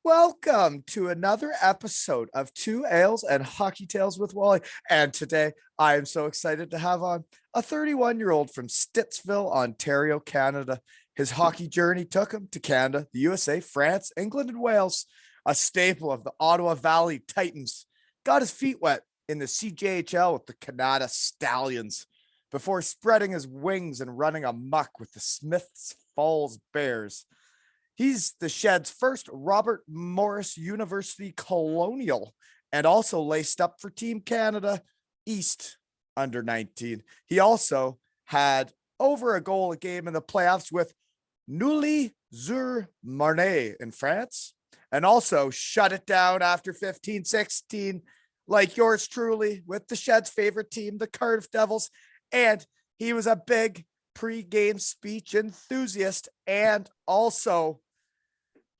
Welcome to another episode of Two Ales and Hockey Tales with Wally. And today I am so excited to have on a 31-year-old from Stittsville, Ontario, Canada. His hockey journey took him to Canada, the USA, France, England, and Wales, a staple of the Ottawa Valley Titans. Got his feet wet in the CJHL with the Canada Stallions before spreading his wings and running amok with the Smiths Falls Bears. He's the Shed's first Robert Morris University Colonial and also laced up for Team Canada East under 19. He also had over a goal a game in the playoffs with Neuilly-sur-Marne in France, and also shut it down after 15-16, like yours truly, with the Shed's favorite team, the Cardiff Devils. And he was a big pre-game speech enthusiast and also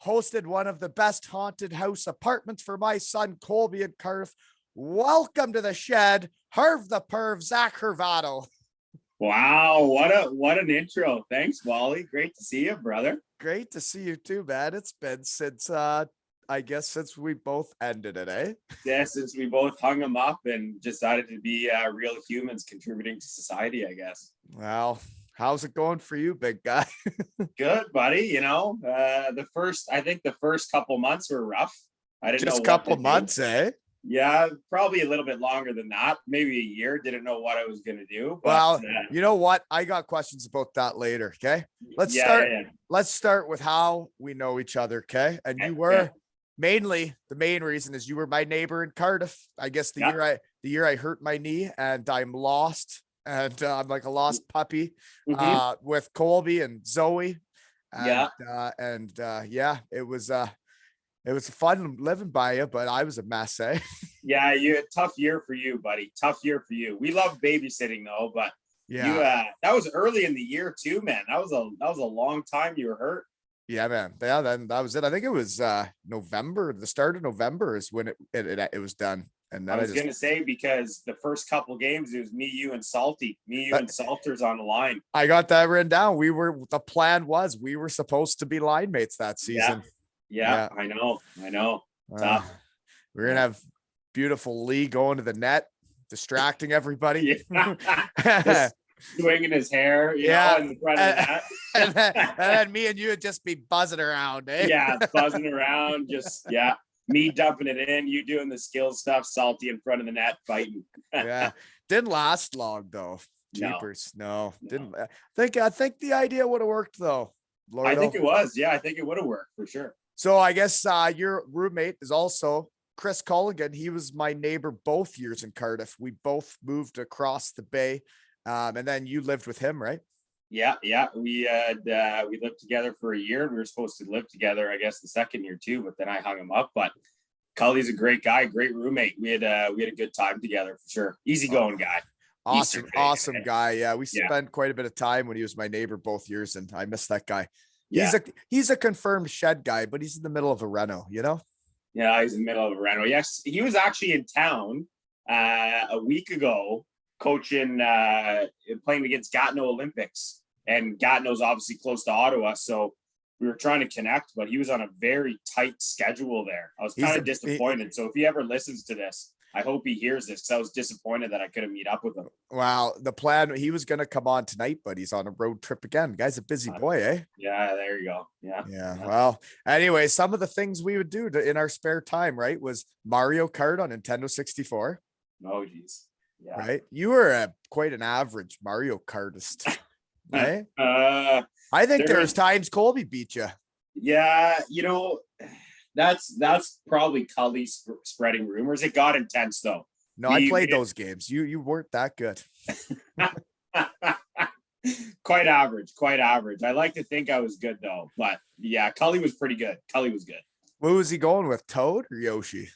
hosted one of the best haunted house apartments for my son Colby in Cardiff. Welcome to the Shed, Herv the Perv, Zach Hervato. Wow, what an intro. Thanks, Wally. Great to see you, brother. Great to see you too, man. It's been since since we both ended it, eh? Yeah, since we both hung them up and decided to be real humans contributing to society, I guess. Well, how's it going for you, big guy? Good, buddy. The first couple months were rough. I didn't know Just a what couple to do. months, eh? Yeah, probably a little bit longer than that, maybe a year. Didn't know what I was going to do. But, Well, you know what? I got questions about that later. Okay. Let's start with how we know each other. Okay. And you were mainly the main reason is you were my neighbor in Cardiff. I guess the year I hurt my knee and I'm lost and I'm like a lost puppy with Colby and Zoe. And, it was fun living by you, but I was a mess, eh? Yeah, tough year for you, buddy. Tough year for you. We love babysitting though, but that was early in the year too, man. That was a long time you were hurt. Yeah, man. Yeah, then that was it. I think it was November. The start of November is when it was done. And then I was gonna say, because the first couple games it was me, you, and Salty. Me, you, and Salters on the line. I got that written down. The plan was we were supposed to be line mates that season. Yeah. I know. Tough. We're gonna have beautiful Lee going to the net, distracting everybody. Just swinging his hair, in the front of the net. and then me and you would just be buzzing around, eh? Yeah, buzzing around, me dumping it in, you doing the skill stuff, Salty in front of the net fighting. Yeah, didn't last long though. Jeepers, no. Didn't. I think the idea would have worked though. Lordo. I think it was. Yeah, I think it would have worked for sure. So I guess your roommate is also Chris Culligan. He was my neighbor both years in Cardiff. We both moved across the bay. And then you lived with him, right? Yeah. We lived together for a year. We were supposed to live together, I guess, the second year too, but then I hung him up. But Cully's a great guy, great roommate. We had a good time together for sure. Easygoing guy. Awesome guy. Yeah, we spent quite a bit of time when he was my neighbor both years, and I miss that guy. He's a confirmed Shed guy, but he's in the middle of a reno, you know? Yeah, he's in the middle of a reno. Yes, he was actually in town a week ago coaching, playing against Gatineau Olympics. And Gatineau's obviously close to Ottawa, so we were trying to connect, but he was on a very tight schedule there. I was kind of disappointed. So if he ever listens to this, I hope he hears this, because I was disappointed that I couldn't meet up with him. Wow. The plan, he was going to come on tonight, but he's on a road trip again. Guy's a busy boy, eh? Yeah, there you go. Yeah. Well, anyway, some of the things we would do in our spare time, right, was Mario Kart on Nintendo 64. Oh, geez. Yeah. Right? You were quite an average Mario Kartist, right? I think there's times Colby beat you. Yeah, that's probably Cully spreading rumors. It got intense though. No, I played those games. You weren't that good. Quite average. I like to think I was good though, but yeah, Cully was pretty good. Who was he going with, Toad or Yoshi?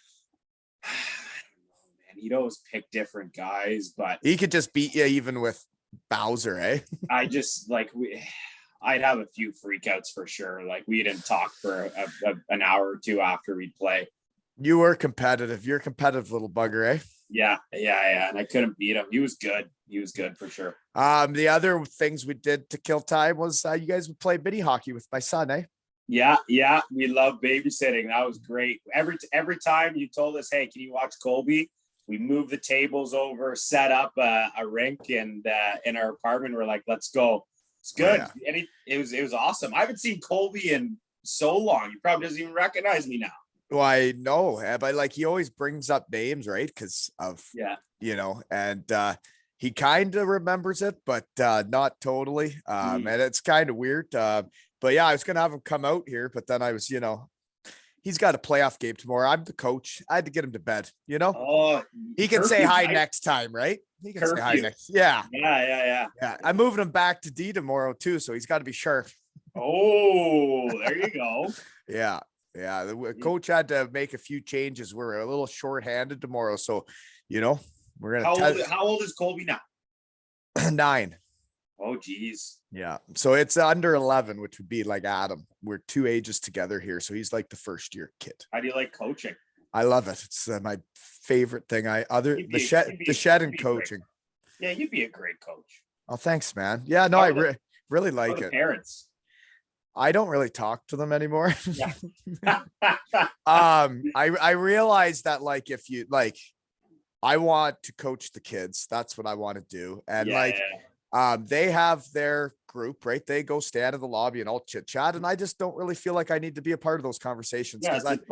Man, he'd always pick different guys, but he could just beat you even with Bowser, eh? I'd have a few freakouts for sure. Like, we didn't talk for an hour or two after we'd play. You were competitive. You're a competitive little bugger, eh? Yeah. And I couldn't beat him. He was good for sure. The other things we did to kill time was you guys would play mini hockey with my son, eh? Yeah, yeah, we love babysitting. That was great. Every time you told us, "Hey, can you watch Colby?" We moved the tables over, set up a rink, and in our apartment, we're like, "Let's go." It's Oh, good. yeah. And it was awesome. I haven't seen Colby in so long. He probably doesn't even recognize me now. Well, I know, but like he always brings up names, right? Because of, Yeah. and he kind of remembers it, but not totally. And it's kind of weird. But yeah, I was gonna have him come out here, but then I was, he's got a playoff game tomorrow. I'm the coach. I had to get him to bed. Oh, He can say curfew, hi right? next time, right? He can say hi Curfew. next. Yeah. Yeah. Yeah. I'm moving him back to D tomorrow too, so he's got to be sharp. Oh, there you go. Yeah. Yeah. The coach had to make a few changes. We're a little short-handed tomorrow. So, we're How gonna old? How old is Colby now? 9. Oh, geez. Yeah. So it's under 11, which would be like Adam. We're 2 ages together here. So he's like the first year kid. How do you like coaching? I love it. It's my favorite thing. You'd The be- shed, you'd be- the shed you'd and be great. coaching. Yeah, you'd be a great coach. Oh, thanks, man. Yeah, no, How I are really How like are the it. parents? I don't really talk to them anymore. Yeah. I realized that like if you like, I want to coach the kids. That's what I want to do. And Yeah. they have their group, right? They go stand in the lobby and all chit chat. And I just don't really feel like I need to be a part of those conversations. Yeah, Because it's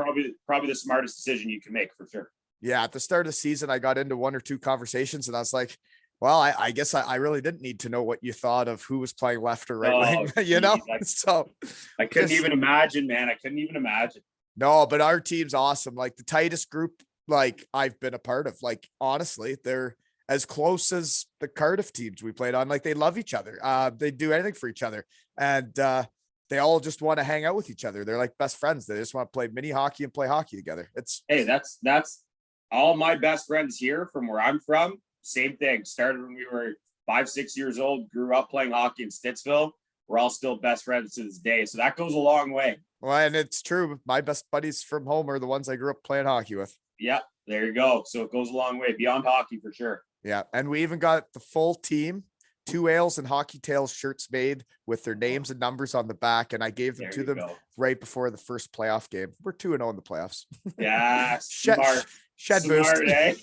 probably the smartest decision you can make for sure. at the start of the season, I got into 1 or 2 conversations and I was like, well, I guess I really didn't need to know what you thought of who was playing left or right wing, geez, So I couldn't just- even imagine, man. I couldn't even imagine. no, but our team's awesome. Like the tightest group, like I've been a part of. Like honestly, they're as close as the Cardiff teams we played on. Like they love each other. They do anything for each other, and they all just want to hang out with each other. They're like best friends. They just want to play mini hockey and play hockey together. Hey, that's all my best friends here from where I'm from. Same thing. Started when we were 5-6 years old. Grew up playing hockey in Stittsville. We're all still best friends to this day. So that goes a long way. Well, and it's true. My best buddies from home are the ones I grew up playing hockey with. Yeah, there you go. So it goes a long way beyond hockey for sure. Yeah. And we even got the full team, 2 Ales and Hockey Tales shirts made with their names and numbers on the back. And I gave them There to you them go. right before the first playoff game. We're 2-0 in the playoffs. Yeah, Shed, smart. shed Smart, boost. eh?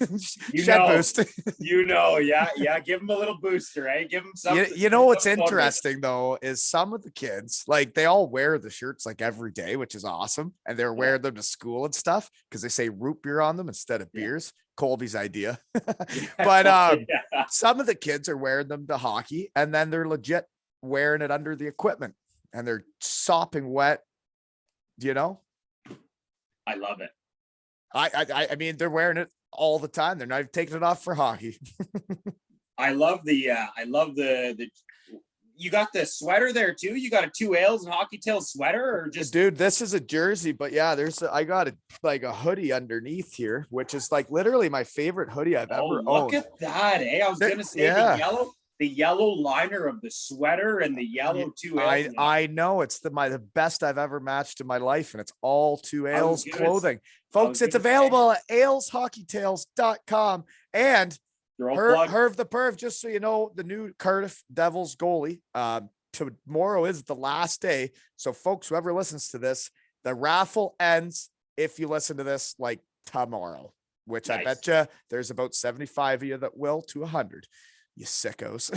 You Shed know. boost. Yeah. Give them a little booster, eh? Give them something. You know what's something motivating. interesting though is some of the kids, like they all wear the shirts like every day, which is awesome. And they're wearing them to school and stuff because they say root beer on them instead of beers. Colby's idea. But Yeah. some of the kids are wearing them to hockey and then they're legit wearing it under the equipment and they're sopping wet, I love it. I mean, they're wearing it all the time. They're not even taking it off for hockey. I love the you got the sweater there too. You got a 2 Ales and Hockey Tails sweater or just Dude, this is a jersey, but yeah, I got a hoodie underneath here, which is like literally my favorite hoodie I've ever look owned. at that, eh? I was gonna say the yellow liner of the sweater and the yellow 2 Ales. I know it's the best I've ever matched in my life, and it's all 2 Ales clothing. Folks, it's available at aleshockeytales.com. And Herv the Perv, just so you know, the new Cardiff Devils goalie. Tomorrow is the last day. So, folks, whoever listens to this, the raffle ends if you listen to this like tomorrow, which I bet you there's about 75 of you that will to 100. You sickos.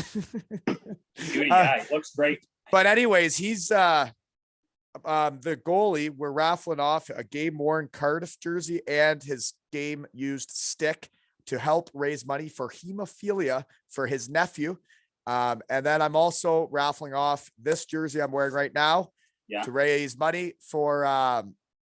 Dude, yeah, he looks great. But anyways, he's the goalie. We're raffling off a game worn Cardiff jersey and his game used stick to help raise money for hemophilia for his nephew. And then I'm also raffling off this jersey I'm wearing right now to raise money for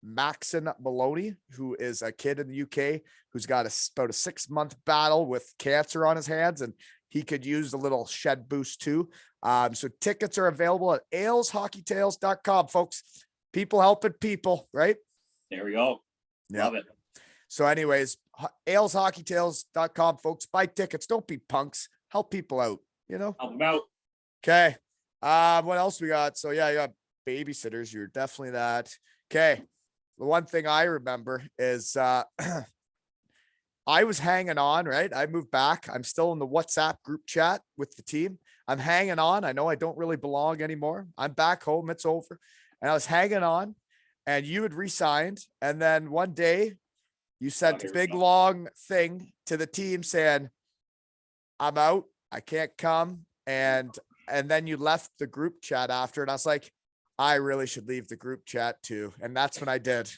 Maxon Maloney, who is a kid in the UK who's got about a 6-month battle with cancer on his hands, and he could use a little shed boost too. So tickets are available at aleshockeytales.com, folks. People helping people, right? There we go. Love it. So anyways, aleshockeytales.com, folks. Buy tickets. Don't be punks. Help people out, Help them out. Okay. What else we got? So yeah, you got babysitters. You're definitely that. Okay. The one thing I remember is I was hanging on, right? I moved back. I'm still in the WhatsApp group chat with the team. I'm hanging on. I know I don't really belong anymore. I'm back home. It's over. and I was hanging on, and you had resigned. And then one day you sent a here we big go. long thing to the team saying, I'm out. I can't come. And then you left the group chat after, and I was like, I really should leave the group chat too. And that's when I did.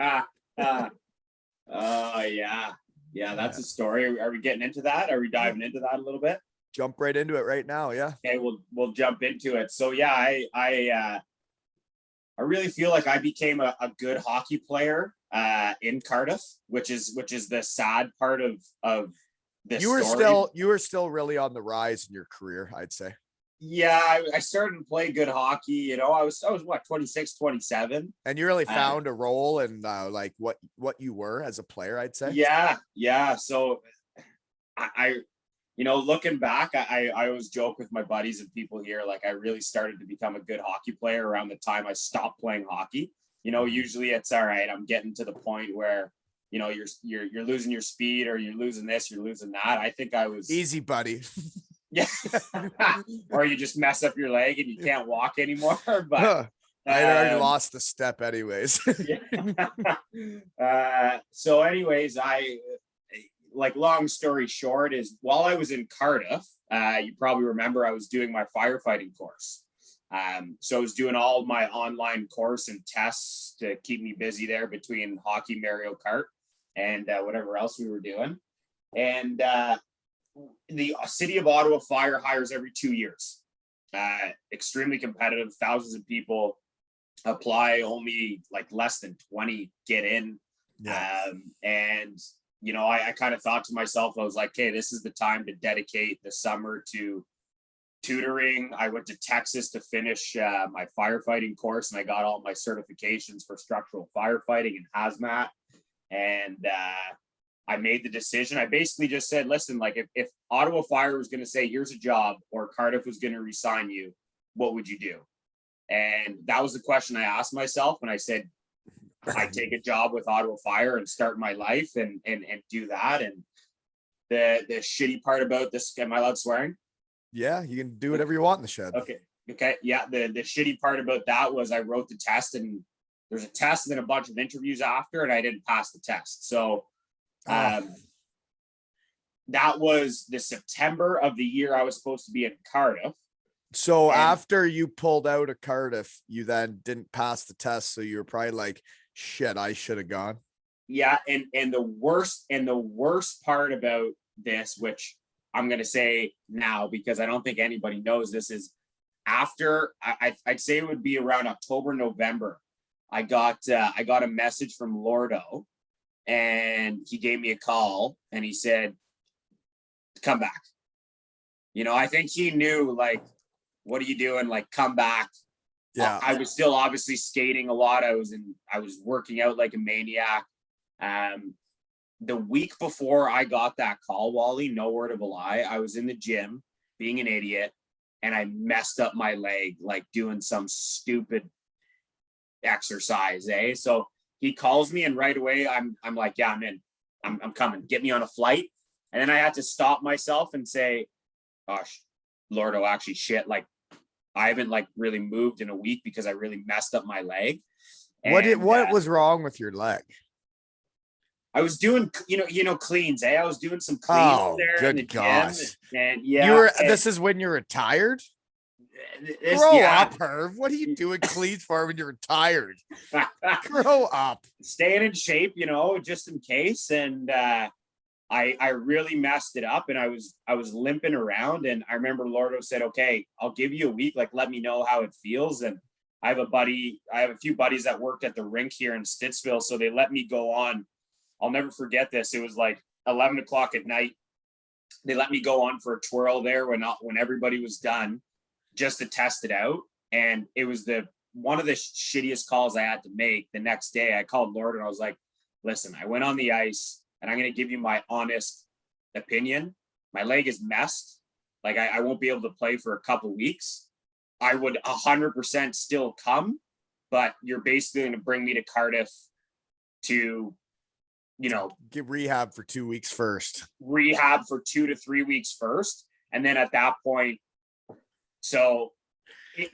Ah, ah. Yeah. Yeah, that's a story. Are we getting into that? Are we diving into that a little bit? Jump right into it right now. Yeah. Okay, we'll jump into it. So yeah, I really feel like I became a good hockey player in Cardiff, which is the sad part of this You were story. still really on the rise in your career, I'd say. Yeah, I started to play good hockey. You know, I was what, 26, 27. And you really found a role in like what you were as a player, I'd say. Yeah. So I you know, looking back, I always joke with my buddies and people here, like I really started to become a good hockey player around the time I stopped playing hockey. You know, usually it's all right, I'm getting to the point where, you know, you're losing your speed, or you're losing this, you're losing that. I think I was easy, buddy. Yeah. Or you just mess up your leg and you can't walk anymore. But I had already lost the step anyways. So anyways, like, long story short is, while I was in Cardiff, you probably remember I was doing my firefighting course. So I was doing all my online course and tests to keep me busy there between hockey, Mario Kart, and whatever else we were doing. And the city of Ottawa Fire hires every 2 years. Extremely competitive, thousands of people apply, only like less than 20 get in. Yeah. And you know, I kind of thought to myself, I was like, hey, this is the time to dedicate the summer to tutoring. I went to Texas to finish my firefighting course, and I got all my certifications for structural firefighting and hazmat. And I made the decision. I basically just said, listen, like if Ottawa Fire was going to say, here's a job, or Cardiff was going to resign you, what would you do? And that was the question I asked myself. And I said, I take a job with Ottawa Fire and start my life and do that. And the shitty part about this, am I allowed swearing? Yeah, you can do whatever you want in the shed. Okay. Yeah. The shitty part about that was I wrote the test, and there's a test and then a bunch of interviews after, and I didn't pass the test. So that was the September of the year I was supposed to be in Cardiff. So after you pulled out of Cardiff, you then didn't pass the test. So you were probably like, shit, I should have gone. Yeah. And the worst part about this, which I'm going to say now, because I don't think anybody knows this, is after I'd say it would be around October, November, I got a message from Lordo, and he gave me a call, and he said, come back. You know, I think he knew, like, what are you doing? Like, come back. Yeah. I was still obviously skating a lot. I was working out like a maniac. The week before I got that call, Wally, no word of a lie, I was in the gym being an idiot, and I messed up my leg, like doing some stupid exercise, So he calls me, and right away I'm like, yeah, I'm in. I'm coming. Get me on a flight. And then I had to stop myself and say, gosh, Lordo, actually, shit, like, I haven't like really moved in a week because I really messed up my leg. What was wrong with your leg? I was doing, you know, cleans. I was doing some cleans there in the gym. And yeah, this is when you're retired. Grow up, Herv. What are you doing cleans for when you're retired? Grow up. Staying in shape, you know, just in case. And I really messed it up, and I was limping around. And I remember Lordo said, okay, I'll give you a week, like, let me know how it feels. And I have a few buddies that worked at the rink here in Stittsville, so they let me go on. I'll never forget this. It was like 11 o'clock at night. They let me go on for a twirl there when everybody was done, just to test it out. And it was one of the shittiest calls I had to make. The next day I called Lord, and I was like, listen, I went on the ice, and I'm going to give you my honest opinion. My leg is messed. Like, I won't be able to play for a couple weeks. I would 100% still come, but you're basically going to bring me to Cardiff to, you know, get rehab for 2 weeks first. Rehab for 2 to 3 weeks first. And then at that point, so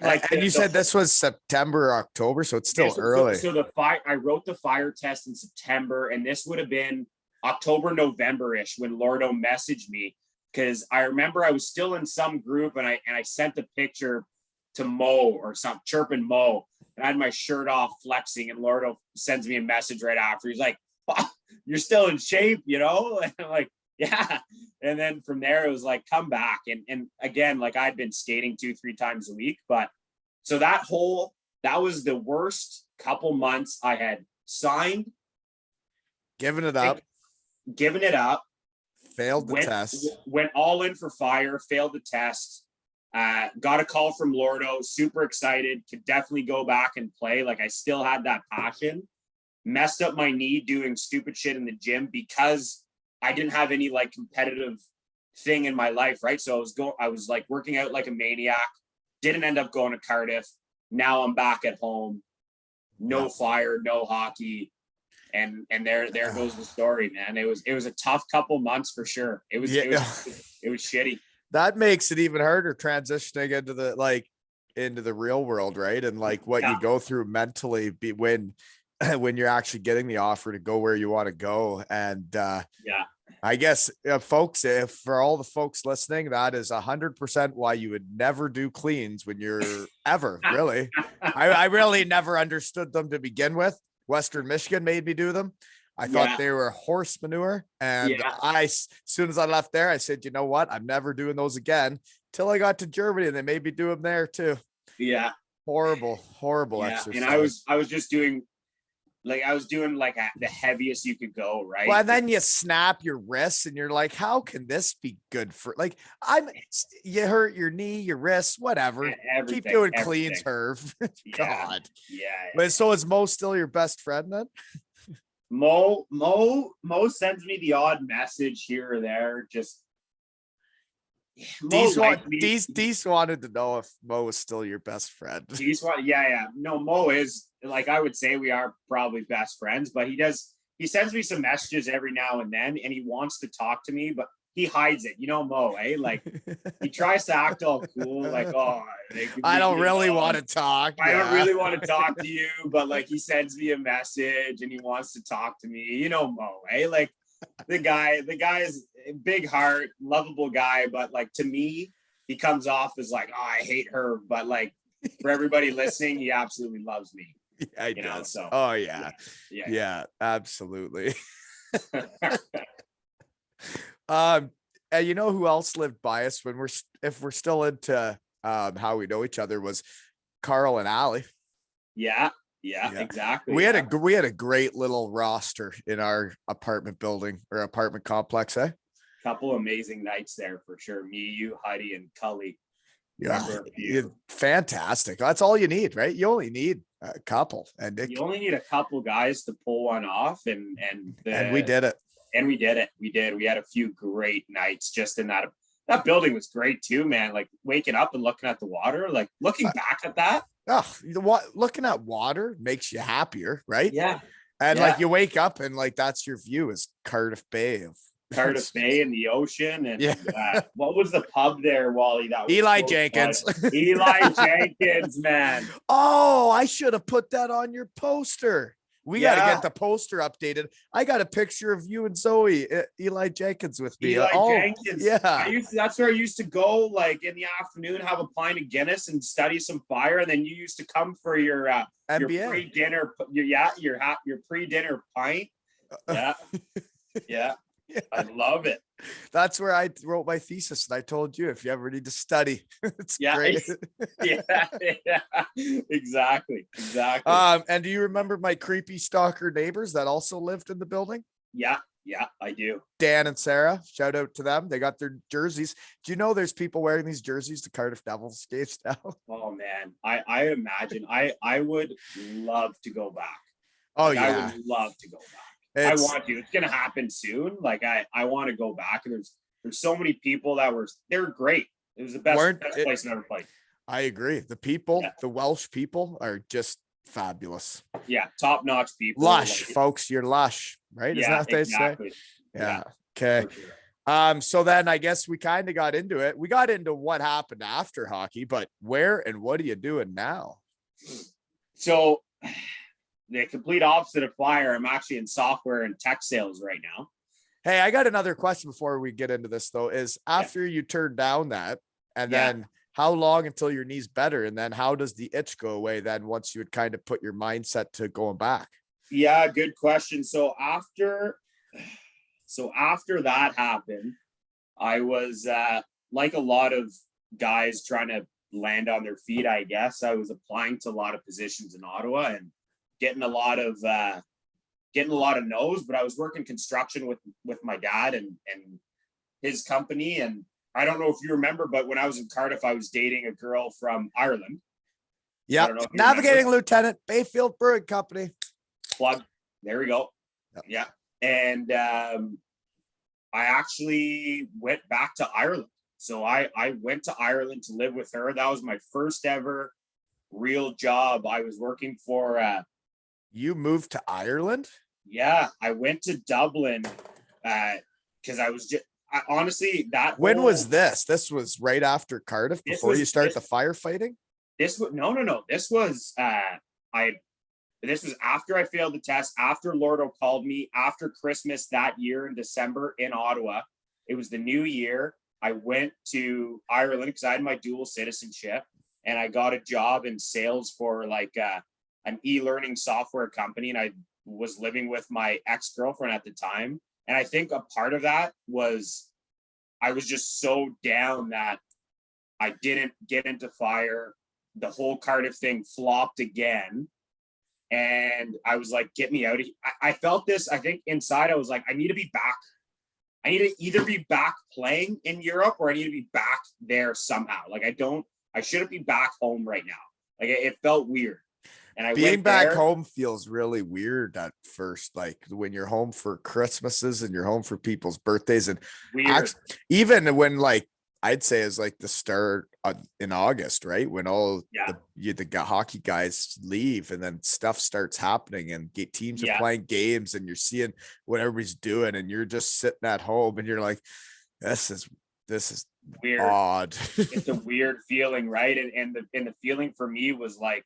And you said this was September or October, so it's still early. So the fire, I wrote the fire test in September, and this would have been October, November-ish when Lordo messaged me, because I remember I was still in some group, and I sent the picture to Mo or something, chirping Mo, and I had my shirt off flexing, and Lordo sends me a message right after. He's like, oh, "You're still in shape, you know?" And I'm like, "Yeah." And then from there, it was like, come back. And again, like I'd been skating 2-3 times a week, but so that was the worst couple months. I had signed, Giving it up, failed the test, went all in for fire, failed the test. Got a call from Lordo, super excited, could definitely go back and play. Like I still had that passion. Messed up my knee doing stupid shit in the gym because I didn't have any like competitive thing in my life, right? So I was like working out like a maniac. Didn't end up going to Cardiff. Now I'm back at home. No fire, no hockey. And there goes the story, man. It was a tough couple months for sure. It was shitty. That makes it even harder transitioning into the real world, right? And like what you go through mentally when you're actually getting the offer to go where you want to go. And I guess folks, if for all the folks listening, that is 100% why you would never do cleans when you're ever really. I really never understood them to begin with. Western Michigan made me do them. I thought they were horse manure. And as soon as I left there, I said, you know what? I'm never doing those again till I got to Germany, and they made me do them there too. Yeah. Horrible exercise. And I was just doing the heaviest you could go, right? Well, and then you snap your wrists and you're like, how can this be good for you hurt your knee, your wrists, whatever. Keep doing cleans, Herv. God. Yeah. But so is Mo still your best friend then? Mo sends me the odd message here or there. Just Dees wanted to know if Mo was still your best friend. No, Mo is, like, I would say we are probably best friends, but he sends me some messages every now and then, and he wants to talk to me, but he hides it. You know, Mo, eh? Like he tries to act all cool, like, oh, I don't really want to talk. I don't really want to talk to you, but like he sends me a message and he wants to talk to me. You know, Mo, eh? Like the guy is a big heart, lovable guy, but like to me, he comes off as like, oh, I hate her, but like for everybody listening, he absolutely loves me. Yeah, he does. So oh yeah, absolutely. And you know who else lived by us if we're still into how we know each other was Carl and Allie. Yeah, exactly. We had a great little roster in our apartment building or apartment complex, eh? Couple amazing nights there for sure. Me, you, Heidi, and Cully. Yeah, fantastic. That's all you need, right? You only need a couple, and you only need a couple guys to pull one off, and we did it. And we did it. We had a few great nights just in that building was great too, man. Like waking up and looking at the water, like looking back at that. Looking at water makes you happier, right? Yeah. And like you wake up and like that's your view is Cardiff Bay and the ocean. And what was the pub there, Wally? That was Eli Jenkins. Eli Jenkins, man. Oh, I should have put that on your poster. We got to get the poster updated. I got a picture of you and Zoe, Eli Jenkins with me. Jenkins. Yeah. That's where I used to go, like in the afternoon, have a pint of Guinness and study some fire. And then you used to come for your pre-dinner, your pre-dinner pint. Yeah. Yeah. I love it. That's where I wrote my thesis, and I told you if you ever need to study, it's great. yeah, exactly. And do you remember my creepy stalker neighbors that also lived in the building? Yeah, I do. Dan and Sarah, shout out to them. They got their jerseys. Do you know there's people wearing these jerseys to Cardiff Devils skates now? Oh man, I imagine I would love to go back. Oh like, yeah, I would love to go back. I want to. It's gonna happen soon. Like I want to go back, and there's so many people they're great. It was the best place I've ever played. I agree. The people, the Welsh people, are just fabulous. Yeah, top notch people. Lush, folks. You're lush, right? Yeah, isn't that what they exactly. say? Yeah. Okay. So then I guess we kind of got into it. We got into what happened after hockey, but where and what are you doing now? So the complete opposite of Fire. I'm actually in software and tech sales right now. Hey, I got another question before we get into this though, is after you turn down that and then how long until your knee's better? And then how does the itch go away then once you would kind of put your mindset to going back? Yeah, good question. So after that happened, I was like a lot of guys trying to land on their feet, I guess. I was applying to a lot of positions in Ottawa and getting a lot of no's, but I was working construction with my dad and his company. And I don't know if you remember, but when I was in Cardiff, I was dating a girl from Ireland. Yeah, navigating lieutenant, Bayfield Brewing Company. Plug. There we go. Yeah. And I actually went back to Ireland. So I went to Ireland to live with her. That was my first ever real job. I was working for you moved to Ireland? Yeah, I went to Dublin because I was just honestly that. When was this? This was right after Cardiff before you start the firefighting? This was no. This was this was after I failed the test, after Lordo called me, after Christmas that year in December in Ottawa. It was the new year. I went to Ireland because I had my dual citizenship and I got a job in sales for like an e-learning software company. And I was living with my ex-girlfriend at the time. And I think a part of that was I was just so down that I didn't get into fire. The whole Cardiff thing flopped again. And I was like, get me out of here. I felt this, I think inside I was like, I need to be back. I need to either be back playing in Europe or I need to be back there somehow. Like I shouldn't be back home right now. Like it felt weird. And I being back home feels really weird at first, like when you're home for Christmases and you're home for people's birthdays. And even when like I'd say is like the start in August, right? When all the hockey guys leave and then stuff starts happening and teams are playing games and you're seeing what everybody's doing and you're just sitting at home and you're like, this is weird. Odd. It's a weird feeling, right? And the feeling for me was like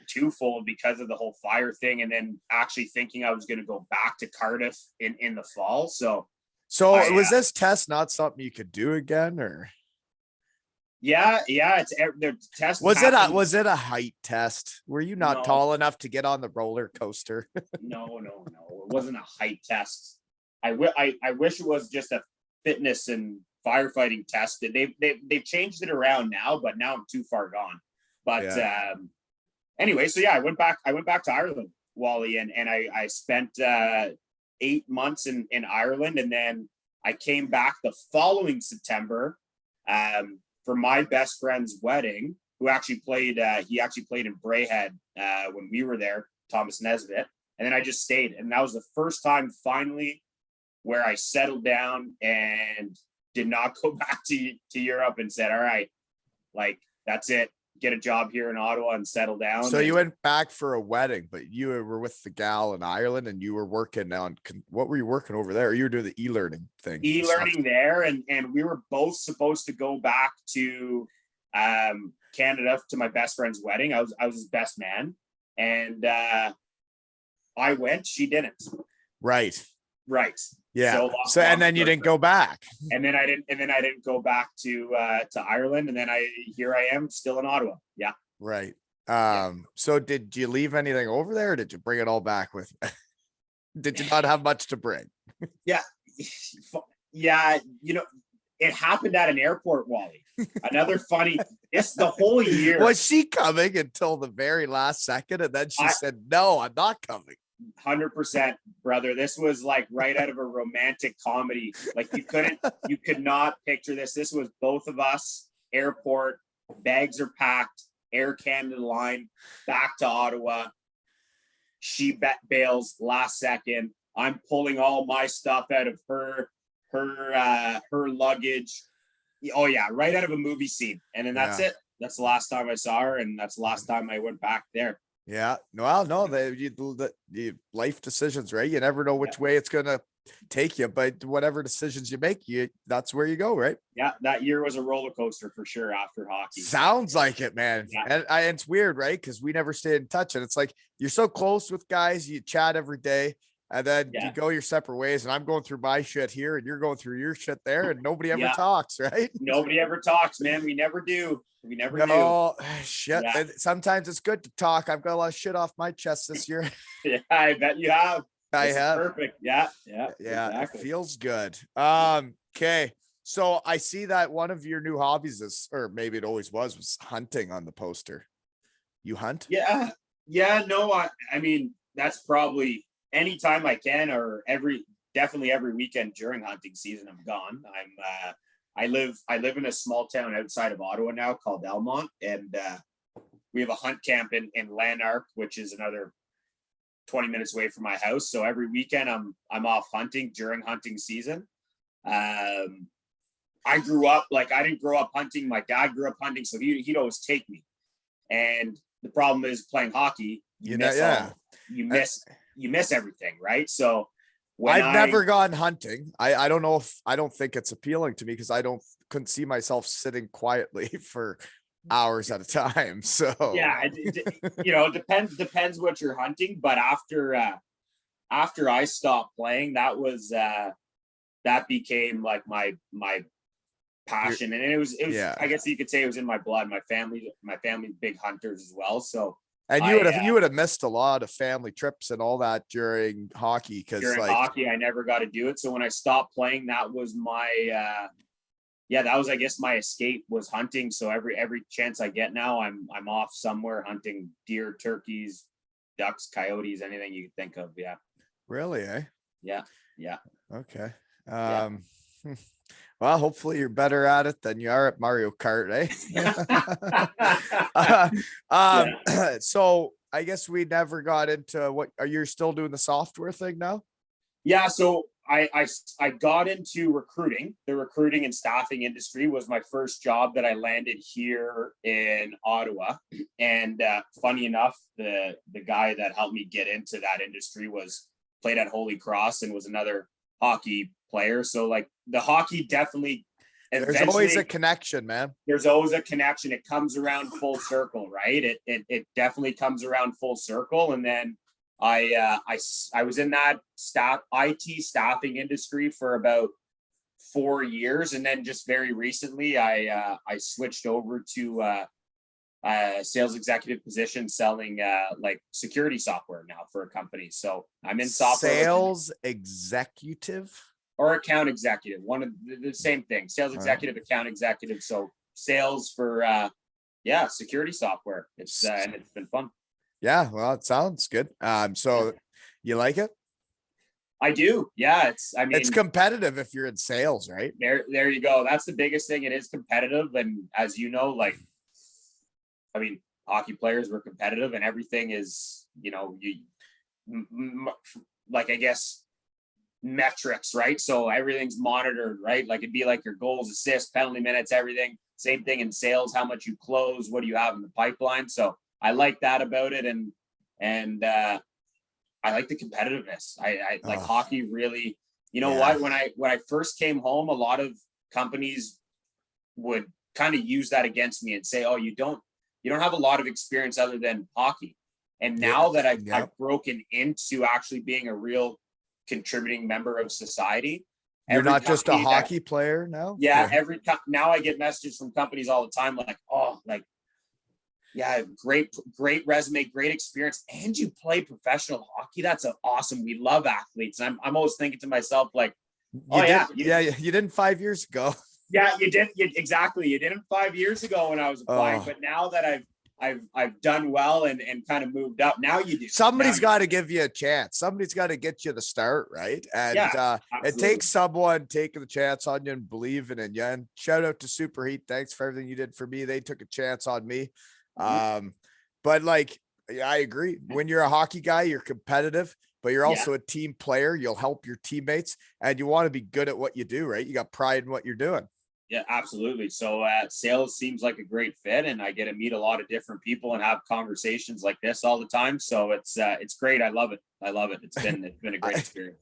twofold because of the whole fire thing and then actually thinking I was going to go back to Cardiff in the fall. So was this test not something you could do again or? Yeah. It's the test. Was it a height test? Were you not tall enough to get on the roller coaster? No. It wasn't a height test. I wish it was just a fitness and firefighting test. They've changed it around now, but now I'm too far gone. But anyway, so I went back to Ireland, Wally, and I spent 8 months in Ireland, and then I came back the following September for my best friend's wedding, who actually played in Braehead when we were there, Thomas Nesbitt, and then I just stayed, and that was the first time finally where I settled down and did not go back to Europe and said, all right, like that's it. Get a job here in Ottawa and settle down. So you went back for a wedding, but you were with the gal in Ireland and you were working on, what were you working over there? You were doing the e-learning thing. E-learning there. And we were both supposed to go back to Canada to my best friend's wedding. I was his best man. And I went, she didn't. Right. Yeah. So and then you didn't go back. And then I didn't go back to Ireland. And then here I am still in Ottawa. Yeah. Right. So did you leave anything over there or did you bring it all back with you? Did you not have much to bring? Yeah. It happened at an airport, Wally. Another funny, the whole year. Was she coming until the very last second? And then she said, no, I'm not coming. 100%, brother. This was like right out of a romantic comedy. Like you could not picture this. This was both of us, airport, bags are packed, Air Canada line, back to Ottawa. She bails last second. I'm pulling all my stuff out of her luggage. Oh yeah, right out of a movie scene. And then that's it. That's the last time I saw her, and that's the last time I went back there. Yeah. Well, no, the life decisions, right? You never know which way it's going to take you, but whatever decisions you make, that's where you go, right? Yeah, that year was a roller coaster for sure after hockey. Sounds like it, man. Yeah. And it's weird, right? Because we never stayed in touch, and it's like you're so close with guys, you chat every day, and then you go your separate ways. And I'm going through my shit here, and you're going through your shit there, and nobody ever talks, right? Nobody ever talks, man. We never do. We never do. No shit. Yeah. Sometimes it's good to talk. I've got a lot of shit off my chest this year. Yeah, I bet you have. I have. Perfect. Yeah. Exactly. It feels good. Okay. So I see that one of your new hobbies is, or maybe it always was hunting on the poster. You hunt? Yeah. No, I mean, that's probably anytime I can, or definitely every weekend during hunting season, I'm gone. I live in a small town outside of Ottawa now called Elmont, and we have a hunt camp in Lanark, which is another 20 minutes away from my house. So every weekend I'm off hunting during hunting season. I grew up, I didn't grow up hunting. My dad grew up hunting, so he'd always take me. And the problem is playing hockey, you miss everything, right? So I've never gone hunting. I don't know if I don't think it's appealing to me because couldn't see myself sitting quietly for hours at a time. So yeah, it depends what you're hunting. But after I stopped playing, that became like my passion, and it was I guess you could say it was in my blood. My family's big hunters as well. So and you would have missed a lot of family trips and all that during hockey, because hockey I never got to do it. So when I stopped playing, that was my that was, I guess, my escape was hunting. So every chance I get now, I'm off somewhere hunting deer, turkeys, ducks, coyotes, anything you can think of. Yeah. Really, eh? Yeah. Okay. Well, hopefully you're better at it than you are at Mario Kart, eh? So I guess we never got into what are you still doing the software thing now? Yeah. So I got into recruiting. The recruiting and staffing industry was my first job that I landed here in Ottawa. And funny enough, the guy that helped me get into that industry played at Holy Cross and was another hockey player. So the hockey definitely, there's always a connection, man. There's always a connection. It comes around full circle, right? It definitely comes around full circle. And then I was in that IT staffing industry for about 4 years, and then just very recently I switched over to a sales executive position selling security software now for a company. So I'm in software. Sales executive or account executive, one of the same thing. Sales executive, account executive. So sales for security software. It's and it's been fun. Yeah, well, it sounds good. So you like it? I do. Yeah, it's competitive if you're in sales, right? There you go. That's the biggest thing. It is competitive, and as you know, hockey players were competitive, and everything is, I guess, metrics, right? So everything's monitored, right? It'd be like your goals, assists, penalty minutes, everything. Same thing in sales, how much you close, what do you have in the pipeline? So I like that about it, and I like the competitiveness. I like hockey really. What? When I first came home, a lot of companies would kind of use that against me and say, "Oh, you don't have a lot of experience other than hockey." And now that I've broken into actually being a real contributing member of society, you're not just a hockey player now. Yeah, now I get messages from companies all the time great resume, great experience, and you play professional hockey. That's awesome. We love athletes. And I'm always thinking to myself, you didn't 5 years ago. Yeah, you did. Exactly. You didn't 5 years ago when I was applying, but now that I've done well and kind of moved up, now you do. Somebody's got to give you a chance. Somebody's got to get you the start, right? And it takes someone taking the chance on you and believing in you. And shout out to Superheat. Thanks for everything you did for me. They took a chance on me. But I agree. When you're a hockey guy, you're competitive, but you're also a team player. You'll help your teammates, and you want to be good at what you do, right? You got pride in what you're doing. Yeah, absolutely. So sales seems like a great fit, and I get to meet a lot of different people and have conversations like this all the time. So it's great. I love it. It's been a great experience.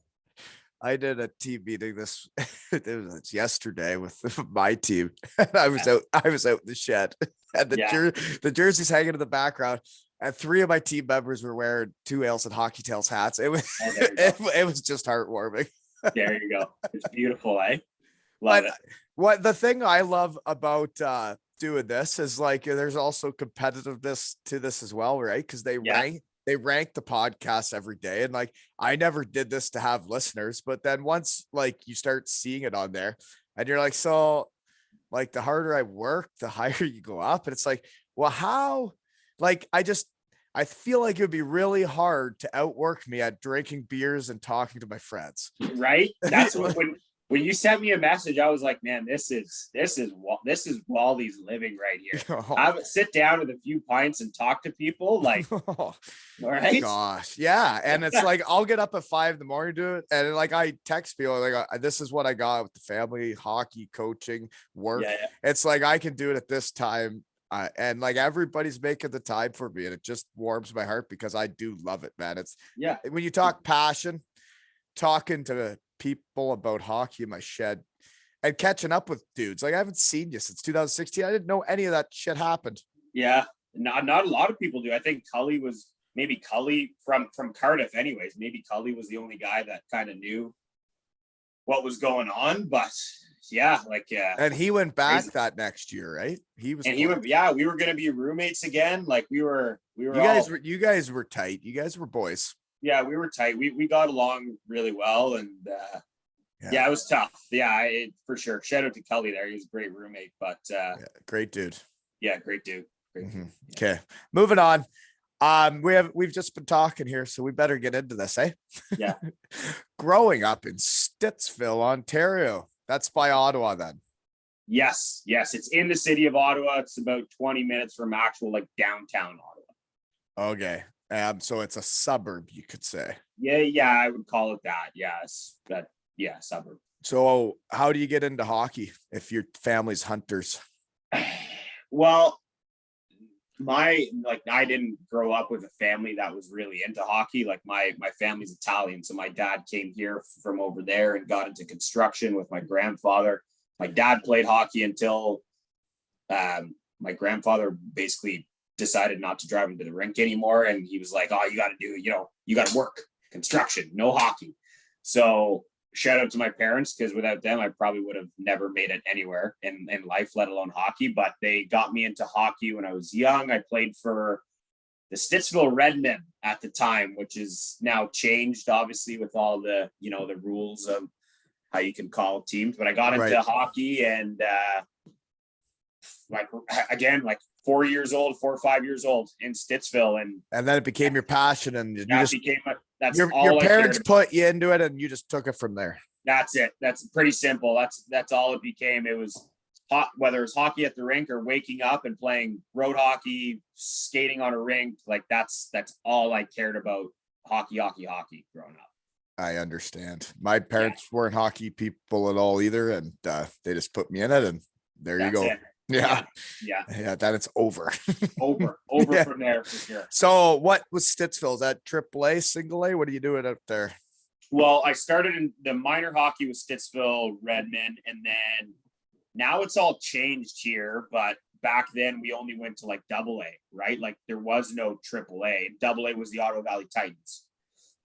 I did a team meeting this it was yesterday with my team. And I was out in the shed and Yeah. the jerseys hanging in the background. And three of my team members were wearing Two Ales and Hockey Tails hats. It was Oh, there you go. it was just heartwarming. There you go. It's beautiful, eh? Love But it. what the thing I love about doing this is like there's also competitiveness to this as well, right? Because Yeah. they rank the podcast every day. And like I never did this to have listeners, but then once like you start seeing it on there and you're like, so like the harder I work, the higher you go up. And it's like, well, how like I feel like it would be really hard to outwork me at drinking beers and talking to my friends. Right. That's what when you sent me a message, I was like, man, this is Wally's living right here. Sit down with a few pints and talk to people. Like, all right. Gosh, yeah. And it's like I'll get up at 5 a.m, do it. And like I text people like this is what I got with the family, hockey, coaching, work. Yeah. It's like I can do it at this time. And like everybody's making the time for me, and it just warms my heart because I do love it, man. It's when you talk passion, talking to people about hockey in my shed and catching up with dudes. Like I haven't seen you since 2016. I didn't know any of that shit happened. Yeah, not a lot of people do. I think Cully from Cardiff, anyways. Maybe Cully was the only guy that kind of knew what was going on, but. Yeah, like and he went back that next year, right? He went. Yeah, we were gonna be roommates again. Like we were. You guys were tight. You guys were boys. Yeah, we were tight. We got along really well, and it was tough. Yeah, for sure. Shout out to Cully there. He was a great roommate, but great dude. Yeah, great dude. Mm-hmm. Okay, moving on. We've just been talking here, so we better get into this, eh? Yeah. Growing up in Stittsville, Ontario. That's by Ottawa then. Yes. It's in the city of Ottawa. It's about 20 minutes from actual like downtown Ottawa. Okay. So it's a suburb, you could say. Yeah, I would call it that. Yes. Suburb. So how do you get into hockey if your family's hunters? Well, I didn't grow up with a family that was really into hockey. Like my family's Italian. So my dad came here from over there and got into construction with my grandfather. My dad played hockey until my grandfather basically decided not to drive him to the rink anymore. And he was like, oh, you got to work construction, no hockey. So shout out to my parents, because without them, I probably would have never made it anywhere in life, let alone hockey. But they got me into hockey when I was young. I played for the Stittsville Redmen at the time, which is now changed, obviously, with all the, the rules of how you can call teams. But I got into hockey and like 4 or 5 years old in Stittsville. And then it became your passion, and your parents put you into it and you just took it from there. That's it. That's pretty simple. That's all it became. It was whether it's hockey at the rink or waking up and playing road hockey, skating on a rink. Like that's all I cared about. Hockey growing up. I understand. My parents weren't hockey people at all either. And they just put me in it, and there you go. Yeah. Then it's over. over from there for sure. So what was Stittsville? Is that AAA, single A? What are you doing out there? Well, I started in the minor hockey with Stittsville Redmen, and then now it's all changed here. But back then we only went to like AA, right? Like there was no AAA. AA was the Ottawa Valley Titans.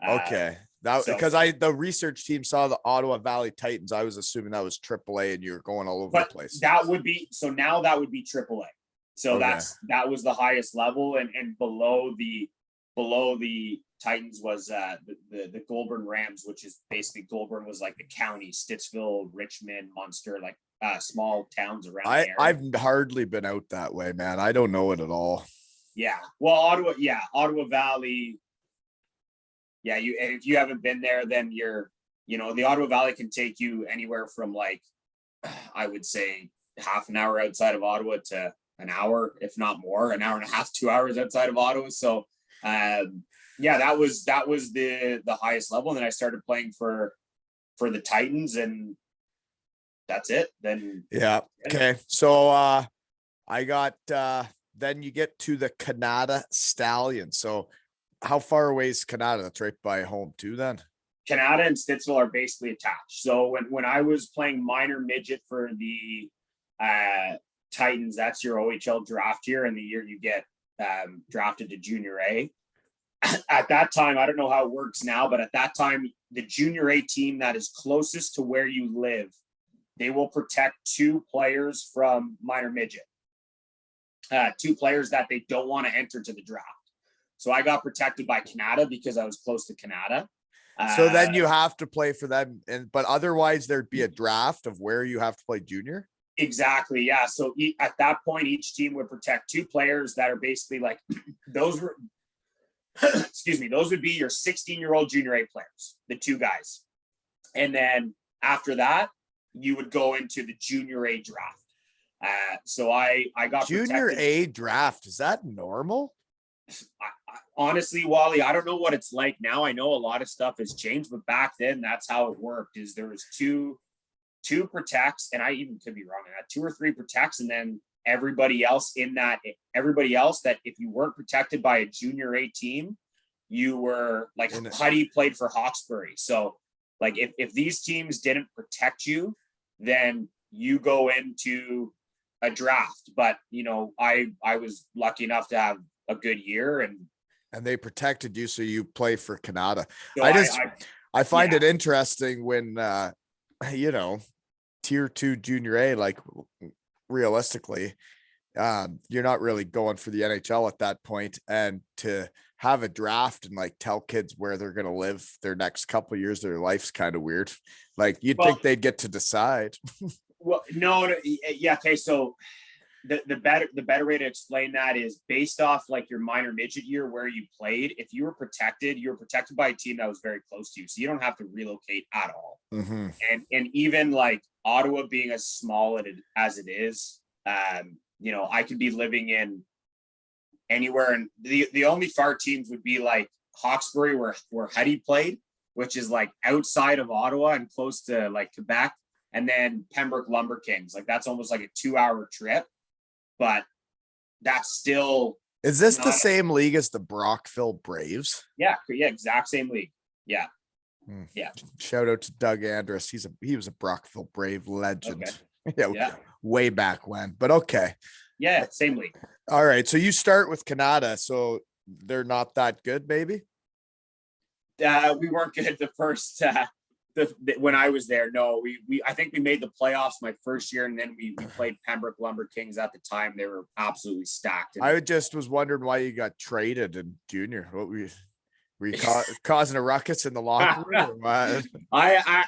Okay. Because the research team saw the Ottawa Valley Titans. I was assuming that was AAA and you're going all over the place. That would be AAA. So that was the highest level, and below the Titans was the Goulburn Rams, which is basically Goulburn was like the county, Stittsville, Richmond, Munster, like small towns around there. I've hardly been out that way, man. I don't know it at all. Yeah. Well, Ottawa Valley. Yeah, and if you haven't been there, then the Ottawa Valley can take you anywhere from like, I would say half an hour outside of Ottawa to an hour, if not more, an hour and a half, 2 hours outside of Ottawa. So, that was the highest level. And then I started playing for the Titans, and that's it. Then okay. So I got then you get to the Canada Stallions. So how far away is Canada? That's right by home too then. Canada and Stittsville are basically attached. So when I was playing minor midget for the Titans, that's your OHL draft year, and the year you get drafted to junior A. At that time, I don't know how it works now, but at that time, the junior A team that is closest to where you live, they will protect 2 players from minor midget. 2 players that they don't want to enter to the draft. So I got protected by Canada because I was close to Canada. So then you have to play for them, but otherwise there'd be a draft of where you have to play junior. Exactly. Yeah. So at that point, each team would protect 2 players that are basically like those were, excuse me, those would be your 16-year-old junior A players, the 2 guys. And then after that, you would go into the junior A draft. So I got junior protected. A draft. Is that normal? Honestly, Wally, I don't know what it's like now. I know a lot of stuff has changed, but back then that's how it worked. Is there was two protects, and I even could be wrong on that, 2 or 3 protects, and then everybody else that if you weren't protected by a junior A team, you were like Huddy played for Hawkesbury. So like if these teams didn't protect you, then you go into a draft. But I was lucky enough to have a good year, and they protected you, so you play for Canada. So I find it interesting when tier 2 junior A, like realistically, you're not really going for the NHL at that point, and to have a draft and like tell kids where they're going to live their next couple of years of their life's kind of weird. Like you'd think they'd get to decide. Well, no, yeah, okay, so the better way to explain that is based off like your minor midget year where you played. If you were protected by a team that was very close to you, so you don't have to relocate at all. Mm-hmm. And even like Ottawa being as small as it is, I could be living in anywhere, and the only far teams would be like Hawkesbury where Huddy played, which is like outside of Ottawa and close to like Quebec, and then Pembroke Lumber Kings. Like that's almost like a 2-hour trip. But that's still. Is this the same league as the Brockville Braves? Yeah, exact same league. Yeah. Yeah. Shout out to Doug Andrus. He was a Brockville Brave legend. Okay. Yeah. Way back when. But okay. Yeah, same league. All right. So you start with Canada. So they're not that good, maybe? We weren't good the first when I was there. No, I think we made the playoffs my first year, and then we played Pembroke Lumber Kings at the time. They were absolutely stacked. I just was wondering why you got traded in junior. What were you causing a ruckus in the locker room? I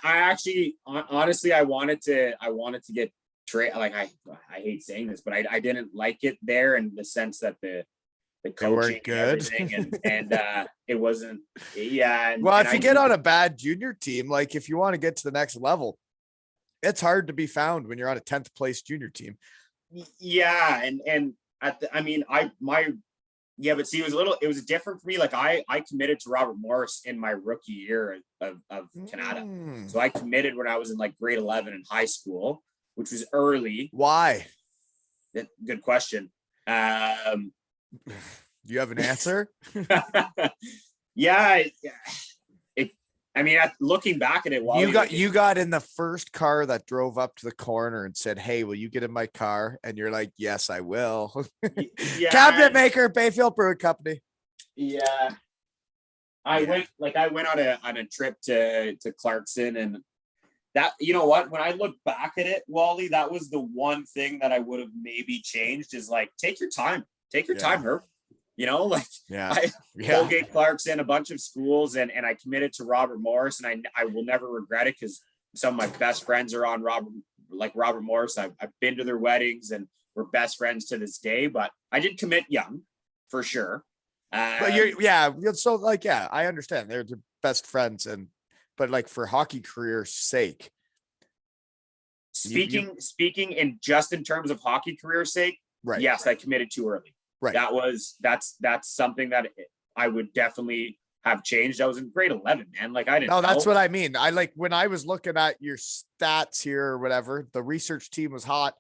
actually, honestly, I wanted to get traded. Like I hate saying this, but I didn't like it there in the sense that the coaching good and it wasn't. Yeah. Well, if you get on a bad junior team, like if you want to get to the next level, it's hard to be found when you're on a 10th place junior team. Yeah. And but see, it was different for me. Like I committed to Robert Morris in my rookie year of Canada. So I committed when I was in like grade 11 in high school, which was early. Why? Good question. Do you have an answer? Yeah. Looking back at it, you got in the first car that drove up to the corner and said, "Hey, will you get in my car?" And you're like, "Yes, I will." Yeah. Cabinet maker, Bayfield Brewing Company. Yeah. I went on a trip to Clarkson, and that, you know what, when I look back at it, Wally, that was the one thing that I would have maybe changed, is like, take your time, Herb. Colgate, Clarkson, a bunch of schools, and I committed to Robert Morris, and I will never regret it, because some of my best friends are on Robert Morris. I've been to their weddings, and we're best friends to this day. But I did commit young, for sure. But so like, yeah, I understand they're best friends, but like for hockey career's sake. Speaking in terms of hockey career's sake, right? Yes, I committed too early. Right. That's something that I would definitely have changed. I was in grade 11, man. Like I didn't. No, that's what I mean. I like when I was looking at your stats here or whatever, the research team was hot.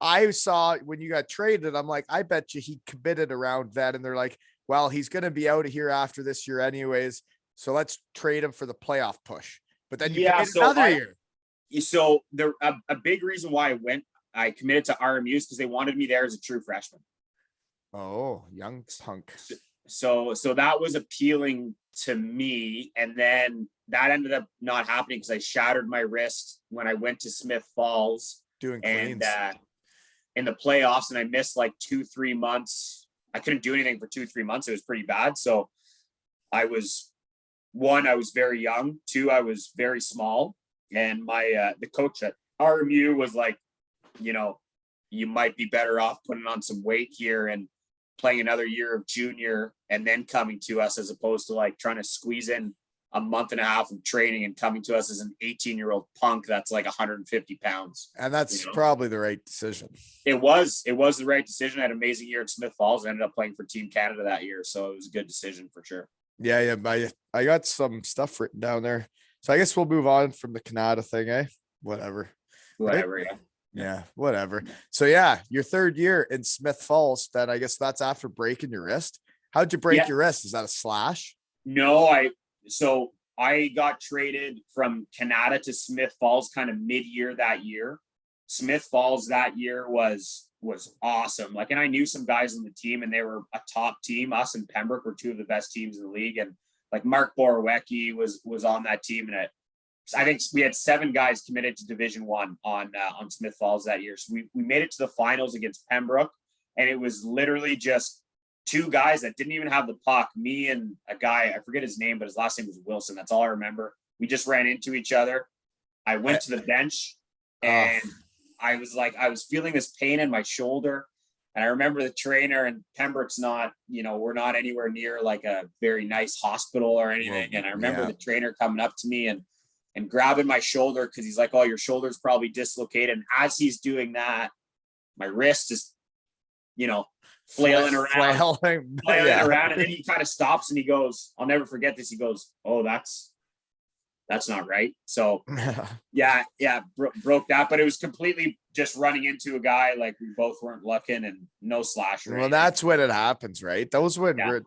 I saw when you got traded, I'm like, I bet you he committed around that. And they're like, well, he's going to be out of here after this year anyways. So let's trade him for the playoff push. But then you Yeah, played so another year. So a big reason why I committed to RMU is because they wanted me there as a true freshman. Oh, young punk. So that was appealing to me, and then that ended up not happening because I shattered my wrist when I went to Smith Falls Doing and cleans. in the playoffs, and I missed like 2-3 months. I couldn't do anything for 2-3 months. It was pretty bad. So I was very young. 2, I was very small, and my the coach at RMU was like, you might be better off putting on some weight here and playing another year of junior and then coming to us, as opposed to like trying to squeeze in a month and a half of training and coming to us as an 18-year-old punk that's like 150 pounds. And that's probably the right decision. It was the right decision. I had an amazing year at Smith Falls. I ended up playing for Team Canada that year. So it was a good decision for sure. Yeah. I got some stuff written down there. So I guess we'll move on from the Canada thing, eh? Whatever. Right? Yeah, whatever. So yeah, your third year in Smith Falls, then I guess that's after breaking your wrist. How'd you break your wrist? Is that a slash? No, I got traded from Canada to Smith Falls kind of mid-year that year. Smith Falls that year was awesome. Like, and I knew some guys on the team, and they were a top team. Us and Pembroke were 2 of the best teams in the league. And like Mark Borowecki was on that team, and I think we had 7 guys committed to Division 1 on Smith Falls that year. So we made it to the finals against Pembroke, and it was literally just 2 guys that didn't even have the puck. Me and a guy, I forget his name, but his last name was Wilson. That's all I remember. We just ran into each other. I went to the bench, and I was feeling this pain in my shoulder. And I remember the trainer, and Pembroke's not, we're not anywhere near like a very nice hospital or anything. And I remember the trainer coming up to me and grabbing my shoulder, because he's like, oh, your shoulder's probably dislocated. And as he's doing that, my wrist is, flailing around. And then he kind of stops and he goes, I'll never forget this. He goes, oh, that's not right. So broke that. But it was completely just running into a guy. Like, we both weren't looking, and no slash. Well, that's when it happens, right? Those when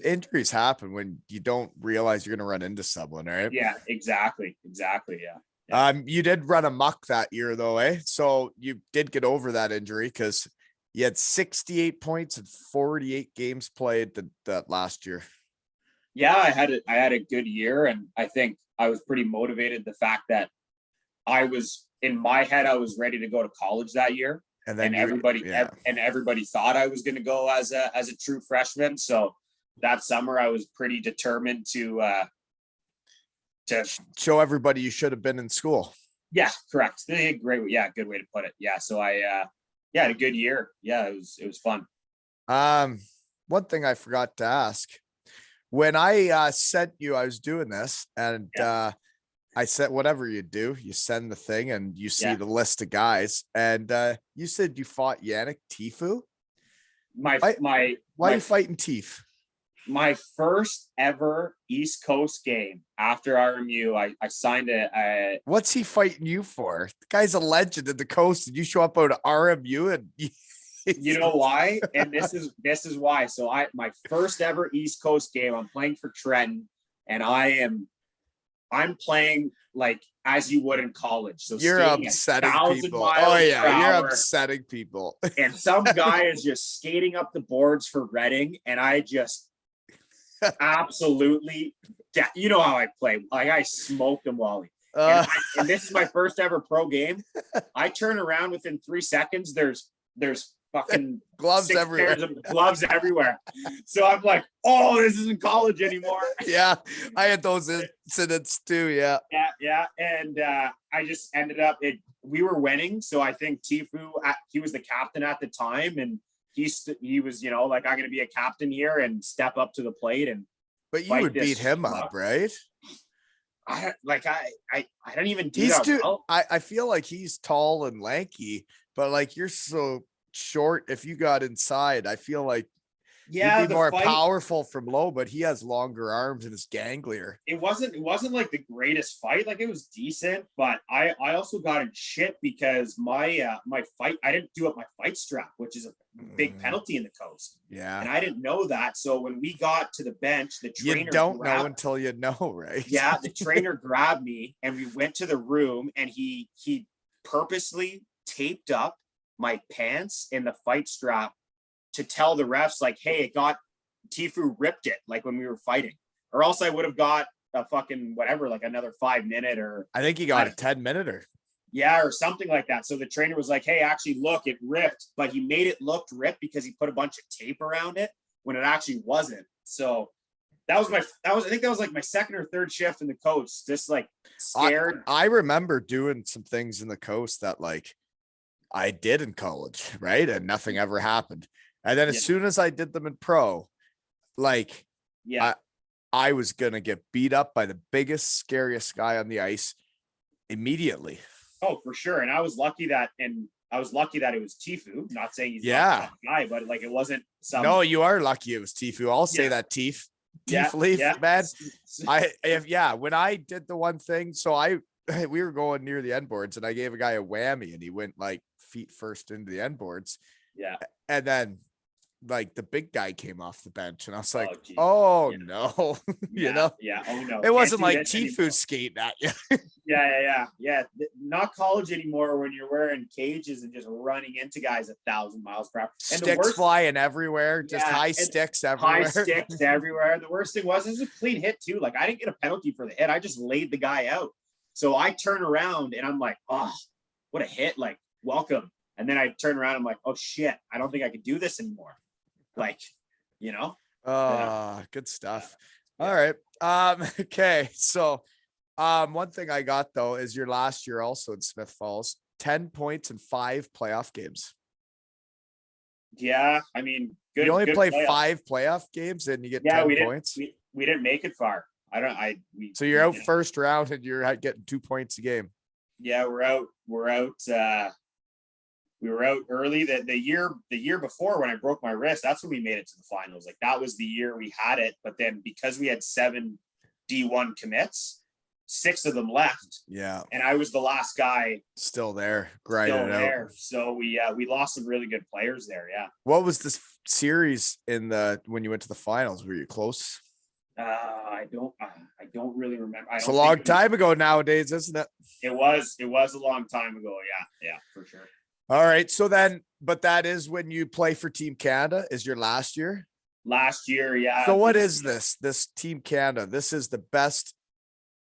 injuries happen when you don't realize you're going to run into someone, right? Yeah, exactly. Yeah. You did run amok that year though, eh? So you did get over that injury because you had 68 points and 48 games played that last year. Yeah, I had a good year, and I think I was pretty motivated. The fact that in my head, I was ready to go to college that year. And then everybody thought I was going to go as a true freshman. So that summer, I was pretty determined to show everybody you should have been in school. Yeah, correct. Great. Yeah, good way to put it. Yeah. So I had a good year. Yeah, it was fun. One thing I forgot to ask, when I sent you, I was doing this, and I said, whatever you do, you send the thing and you see the list of guys, and you said you fought Yannick Tifu. Why are you fighting Tief? My first ever East Coast game after RMU, I signed a. What's he fighting you for? The guy's a legend in the coast, and you show up out of RMU, and you know why? And this is why. So my first ever East Coast game, I'm playing for Trenton, and I'm playing like as you would in college. So you're upsetting people. Oh yeah, you're upsetting people. And some guy is just skating up the boards for Reading, and I just absolutely, you know how I play. Like, I smoked him, Wally. And this is my first ever pro game. I turn around within 3 seconds. There's fucking gloves everywhere. Gloves everywhere. So I'm like, oh, this isn't college anymore. Yeah, I had those incidents too. Yeah. And I just ended up. We were winning, so I think Tifu, he was the captain at the time, and he was, like, I'm going to be a captain here and step up to the plate. But you would beat him up, right? I don't even do that well. I feel like he's tall and lanky, but like, you're so short. If you got inside, I feel like You'd Yeah, be the more fight. powerful from low, but he has longer arms and is ganglier. It wasn't like the greatest fight. Like it was decent, but I also got in shit because my fight, I didn't do up my fight strap, which is a big penalty in the coast. Yeah. And I didn't know that. So when we got to the bench, the You trainer don't know grabbed, until you know, right? yeah, the trainer grabbed me and we went to the room and he purposely taped up my pants in the fight strap to tell the refs, like, hey, it got Tifu ripped it like when we were fighting, or else I would have got a fucking whatever, like another 5 minute or I think he got a 10-minute. yeah, or something like that. So the trainer was like, hey, actually look, it ripped, but he made it look ripped because he put a bunch of tape around it when it actually wasn't. So I think that was like my second or third shift in the coast, just like scared. I remember doing some things in the coast that like I did in college, right? And nothing ever happened. And then as soon as I did them in pro, like Yeah. I was gonna get beat up by the biggest, scariest guy on the ice immediately. Oh, for sure. And I was lucky that it was Tifu. Not saying he's not that guy, but like it wasn't some. No, you are lucky it was Tifu. I'll say that Tifu Leaf, man. When I did the one thing, so we were going near the end boards and I gave a guy a whammy and he went like feet first into the end boards. Yeah. And then like the big guy came off the bench and I was like, no, you know? Yeah. Oh no. It wasn't like Tifu skating at you. Yeah. Not college anymore when you're wearing cages and just running into guys 1,000 miles per hour. And sticks flying everywhere, just high sticks everywhere. High sticks everywhere. The worst thing was, it was a clean hit too. Like I didn't get a penalty for the hit. I just laid the guy out. So I turn around and I'm like, oh, what a hit. Like, welcome. And then I turn around. I'm like, oh shit, I don't think I could do this anymore. Like, you know? Good stuff. All right. Okay. So, one thing I got though is your last year also in Smith Falls, 10 points in 5 playoff games. Yeah. I mean, you only play playoff. 5 playoff games and you get 10 points. We didn't make it far. So you're out first round and you're getting 2 points a game. Yeah, we're out. We were out early. The year before when I broke my wrist, that's when we made it to the finals. Like that was the year we had it. But then because we had 7 D1 commits, 6 of them left. Yeah. And I was the last guy still there, grinding it out. So we lost some really good players there. Yeah. What was this series when you went to the finals? Were you close? I don't really remember. It's a long time ago nowadays, isn't it? It was a long time ago. Yeah, for sure. All right. So then, but that is when you play for Team Canada is your last year? Last year, yeah. So what is this Team Canada? This is the best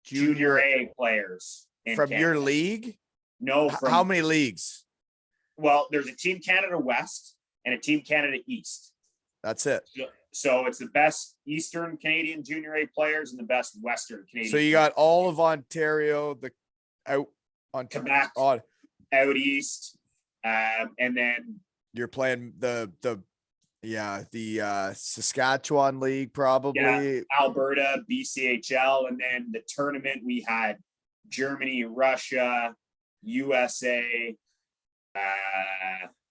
junior A players from Canada. Your league? No. How many leagues? Well, there's a Team Canada West and a Team Canada East. That's it. So it's the best Eastern Canadian junior A players and the best Western Canadian. So you got all of Ontario, Quebec, out east, and then you're playing the Saskatchewan League, probably. Yeah, Alberta, BCHL, and then the tournament we had Germany, Russia, USA.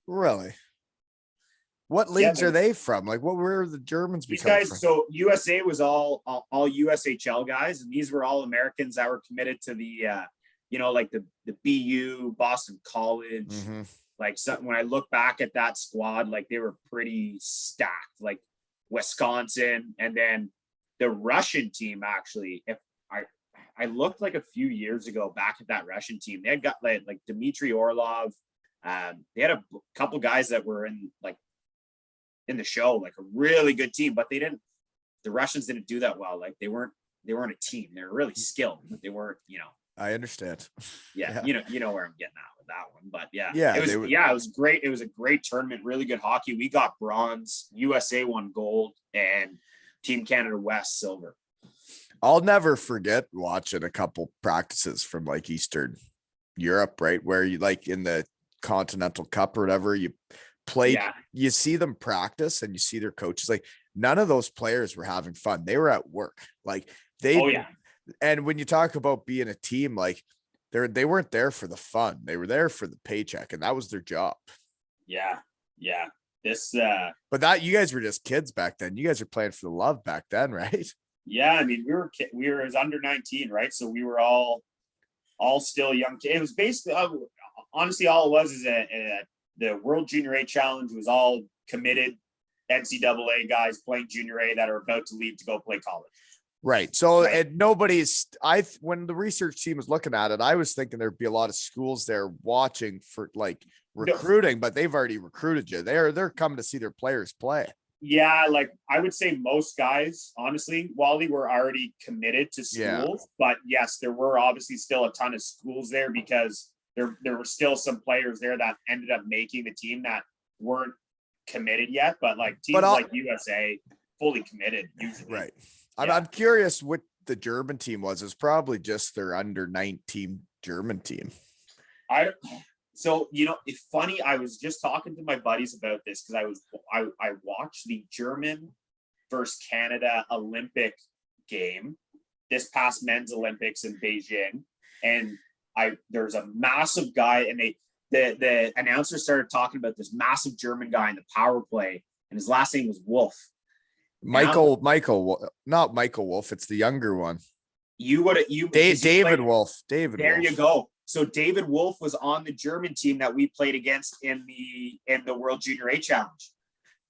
Really? What leagues are they from? Like, where are the Germans? These guys. From? So USA was all USHL guys, and these were all Americans that were committed to the, like the BU, Boston College. Mm-hmm. Like when I look back at that squad, like they were pretty stacked. Like Wisconsin, and then the Russian team. Actually, if I looked like a few years ago back at that Russian team, they had got like Dmitry Orlov. They had a couple guys that were in the show, like a really good team, but the Russians didn't do that well. Like they weren't a team. They were really skilled, but they weren't, I understand. Yeah. You know where I'm getting at with that one, but it was great. It was a great tournament, really good hockey. We got bronze, USA won gold, and Team Canada West silver. I'll never forget watching a couple practices from like Eastern Europe, right? Where you like in the Continental Cup or whatever, you play, you see them practice and you see their coaches. Like none of those players were having fun. They were at work. Like and when you talk about being a team, like they weren't there for the fun. They were there for the paycheck, and that was their job. Yeah. this But that you guys were just kids back then. You guys were playing for the love back then, right? yeah, I mean, we were as under 19, right? So we were all still young. It was basically honestly all it was is the World Junior A Challenge was all committed NCAA guys playing Junior A that are about to leave to go play college. Right. So Right. and when the research team was looking at it, I was thinking there'd be a lot of schools there watching for like recruiting, but they've already recruited you. They're coming to see their players play. Yeah, like I would say most guys, honestly, Wally, were already committed to schools. Yeah. But yes, there were obviously still a ton of schools there because there were still some players there that ended up making the team that weren't committed yet. But like teams like USA fully committed usually. Right. I'm curious what the German team was. It's probably just their under 19 German team. So, it's funny. I was just talking to my buddies about this because I watched the German versus Canada Olympic game, this past men's Olympics in Beijing. And there's a massive guy and the announcer started talking about this massive German guy in the power play. And his last name was Wolf. Michael, not Michael Wolf. It's the younger one. David Wolf. There Wolf. you go. So David Wolf was on the German team that we played against in the World Junior A Challenge.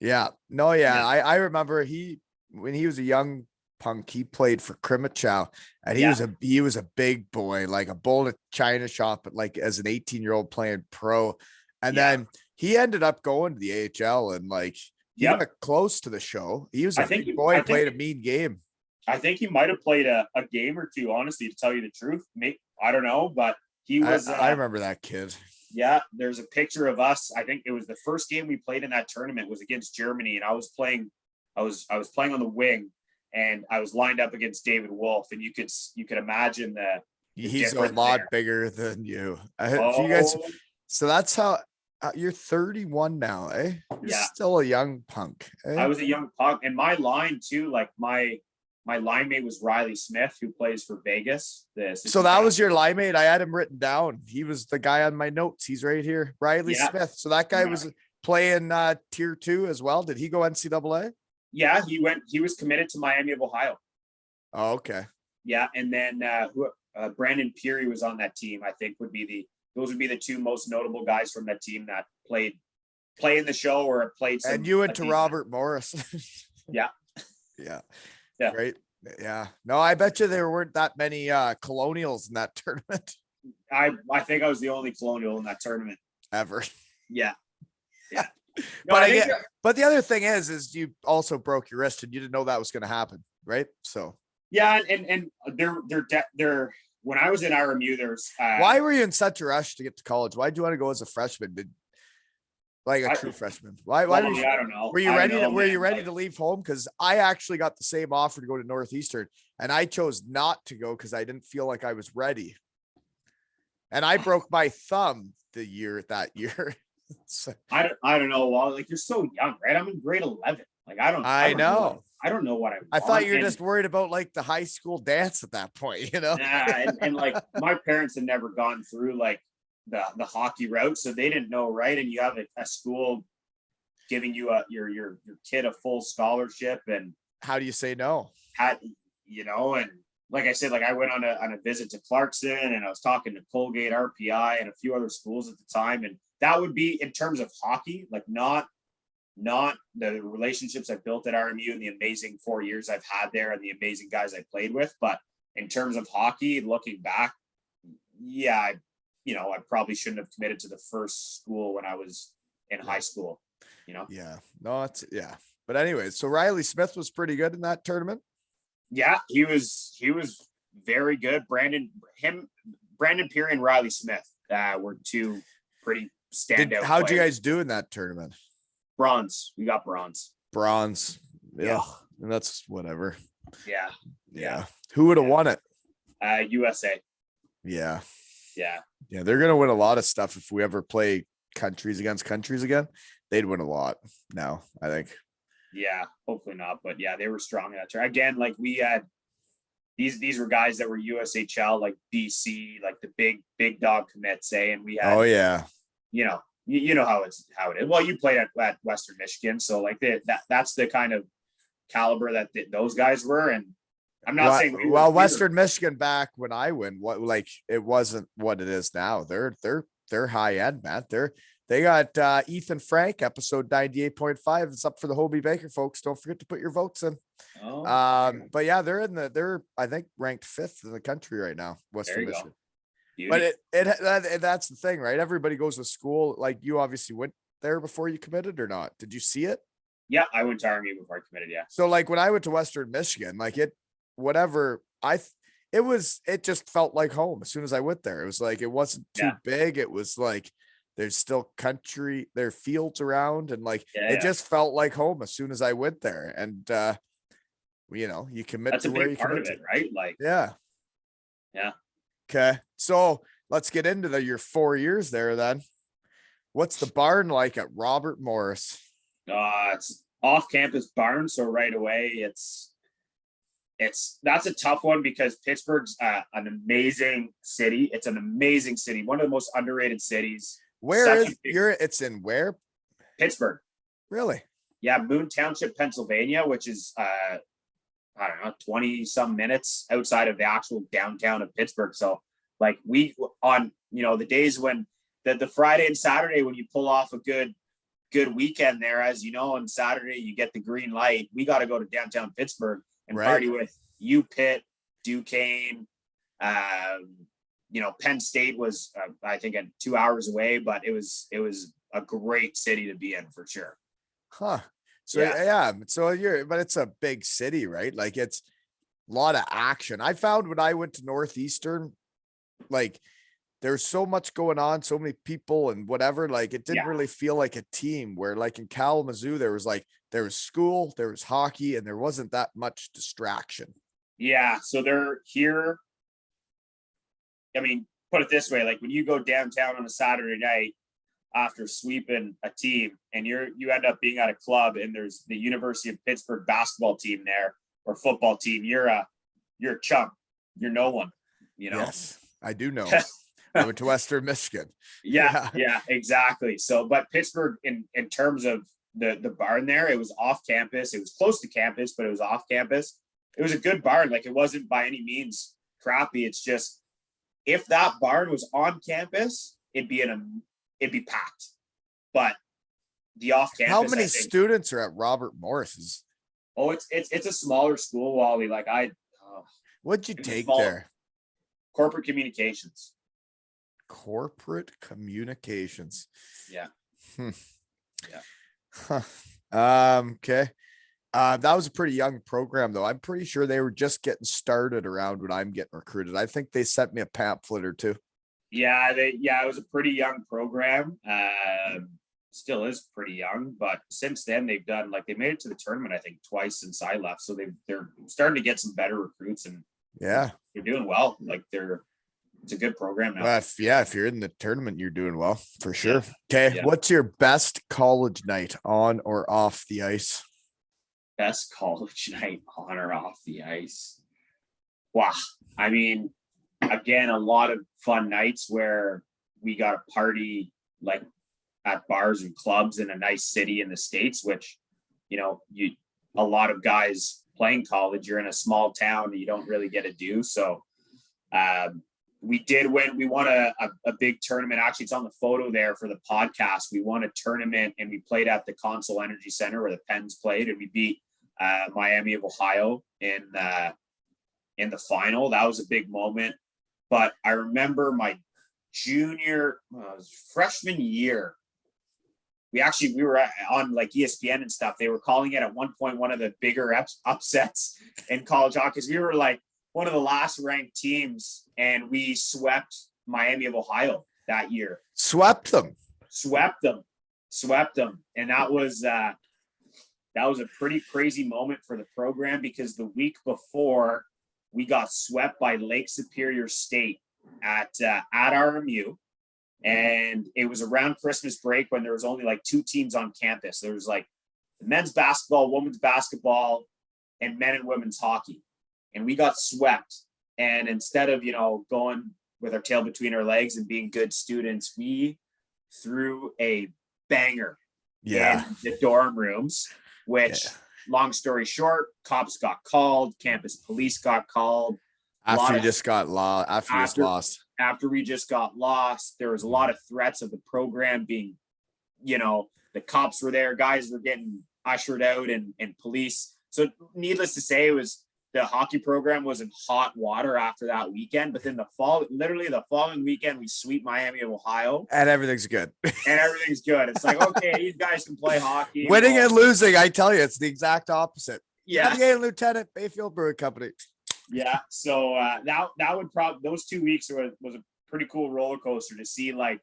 Yeah. No, yeah. I remember when he was a young punk, he played for Krimichow and he was a big boy, like a bull in a china shop, but like as an 18-year-old playing pro. And then he ended up going to the AHL and like he got close to the show. He was a big boy, played a mean game. I think he might have played a game or two, honestly, to tell you the truth. I don't know, but he was. I remember that kid. Yeah, there's a picture of us. I think it was the first game we played in that tournament was against Germany, and I was playing on the wing, and I was lined up against David Wolf, and you could imagine that he's a lot bigger than you. You guys, so that's how. You're 31 now, eh? You're still a young punk. Eh? I was a young punk, and my line too. Like my line mate was Riley Smith, who plays for Vegas. So that was your line mate. I had him written down. He was the guy on my notes. He's right here, Riley Smith. So that guy was playing tier 2 as well. Did he go NCAA? Yeah, he was committed to Miami of Ohio. Oh, okay. Yeah, and then Brandon Peary was on that team. I think those would be the two most notable guys from that team that play in the show or played. And you went to Robert Morris. Yeah. Great. Yeah. No, I bet you there weren't that many colonials in that tournament. I think I was the only colonial in that tournament ever. Yeah. No, but the other thing is you also broke your wrist and you didn't know that was going to happen, right? So yeah, and they're when I was in RMU, there's why were you in such a rush to get to college? Why did you want to go as a freshman? Like a true freshman. Why I don't know. Were you ready to leave home? Because I actually got the same offer to go to Northeastern and I chose not to go because I didn't feel like I was ready. And I broke my thumb that year. So, I don't know. Well, like you're so young, right? I'm in grade 11. Like I don't know. I don't know what I thought you were just worried about like the high school dance at that point, you know? Yeah, and like my parents had never gone through like the hockey route, so they didn't know, right? And you have a school giving you your kid a full scholarship, and how do you say no? And like I said, like I went on a visit to Clarkson, and I was talking to Colgate, RPI, and a few other schools at the time, and that would be in terms of hockey, like not the relationships I've built at RMU and the amazing 4 years I've had there and the amazing guys I played with, but in terms of hockey, looking back, yeah, I probably shouldn't have committed to the first school when I was in high school, Yeah, no, but anyways, so Riley Smith was pretty good in that tournament. Yeah, he was very good. Brandon Peary and Riley Smith were two pretty standout. How'd players. You guys do in that tournament? Bronze. We got bronze. Yeah, and that's whatever. Yeah. Who would have won it? USA. Yeah, they're gonna win a lot of stuff if we ever play countries against countries again. They'd win a lot now, I think. Yeah, hopefully not, but yeah, they were strong in that turn. Again, like we had these were guys that were USHL, like BC, like the big dog commits, and we had you know how it is. Well, you played at Western Michigan, so like that's the kind of caliber that those guys were. And I'm not saying Western Michigan back when I went, what like it wasn't what it is now. They're high end, man. They got Ethan Frank, episode 98.5. It's up for the Hobie Baker, folks. Don't forget to put your votes in. But yeah, they're I think ranked 5th in the country right now, Western Michigan. But that's the thing, right? Everybody goes to school. Like, you obviously went there before you committed or not? Did you see it? Yeah, I went to Army before I committed. Yeah. So like when I went to Western Michigan, like it just felt like home as soon as I went there. It was like, it wasn't too big. It was like, there's still country, there are fields around, and like, it just felt like home as soon as I went there. And, you commit That's to where you part commit of it, right? Like, yeah. Okay. So let's get into your 4 years there then. What's the barn like at Robert Morris? It's off-campus barn, so right away that's a tough one because Pittsburgh's an amazing city. It's an amazing city, one of the most underrated cities. It's in where? Pittsburgh. Really? Yeah, Moon Township, Pennsylvania, which is I don't know, 20 some minutes outside of the actual downtown of Pittsburgh. So like we on the days when the Friday and Saturday when you pull off a good weekend there, as you know, on Saturday you get the green light. We got to go to downtown Pittsburgh and party with Pitt, Duquesne. Penn State was I think 2 hours away, but it was a great city to be in for sure. Huh. So but it's a big city, right? Like, it's a lot of action. I found when I went to Northeastern, like, there's so much going on, so many people and whatever, like it didn't really feel like a team, where like in Kalamazoo, there was school, there was hockey, and there wasn't that much distraction. Yeah. So they're here. I mean, put it this way, like when you go downtown on a Saturday night after sweeping a team and you end up being at a club and there's the University of Pittsburgh basketball team there or football team, you're a chump. You're no one, Yes, I do know. I went to Western Michigan. Yeah, exactly. So, but Pittsburgh in terms of the barn there, it was off campus. It was close to campus, but it was off campus. It was a good barn. Like, it wasn't by any means crappy. It's just, if that barn was on campus, it'd be packed. But the off campus. How many students are at Robert Morris's? Oh, it's a smaller school, Wally. Like what'd you take there? Corporate communications. Corporate communications. Yeah. Yeah. Huh. Okay. That was a pretty young program, though. I'm pretty sure they were just getting started around when I'm getting recruited. I think they sent me a pamphlet or two. Yeah, it was a pretty young program. Still is pretty young, but since then they made it to the tournament, I think, twice since I left. So they're starting to get some better recruits, and they're doing well. Like, it's a good program now. If you're in the tournament, you're doing well for sure. Okay. What's your best college night on or off the ice? Best college night on or off the ice? Wow. I mean, again, a lot of fun nights where we got a party like at bars and clubs in a nice city in the States, which, a lot of guys playing college, you're in a small town and you don't really get to do. So, we did win. We won a big tournament. Actually, it's on the photo there for the podcast. We won a tournament and we played at the Consol Energy Center where the Pens played, and we beat Miami of Ohio in the final. That was a big moment. But I remember my freshman year, we were on like ESPN and stuff. They were calling it at one point one of the bigger upsets in college hockey, because we were like one of the last ranked teams, and we swept Miami of Ohio that year. Swept them. And that was a pretty crazy moment for the program, because the week before we got swept by Lake Superior State at RMU. And it was around Christmas break when there was only like 2 teams on campus. There was like men's basketball, women's basketball, and men and women's hockey. And we got swept. And instead of, going with our tail between our legs and being good students, we threw a banger Yeah. in the dorm rooms, which, long story short, cops got called, campus police got called. After you just got lost, After we just got lost, there was a lot of threats of the program being, the cops were there, guys were getting ushered out and police. So needless to say, the hockey program was in hot water after that weekend. But then the following weekend, we sweep Miami of Ohio. And everything's good. It's like, okay, these guys can play hockey. Winning and losing, I tell you, it's the exact opposite. Yeah. Lieutenant, Bayfield Brewing Company. Yeah. So that would probably, those 2 weeks was a pretty cool roller coaster to see, like,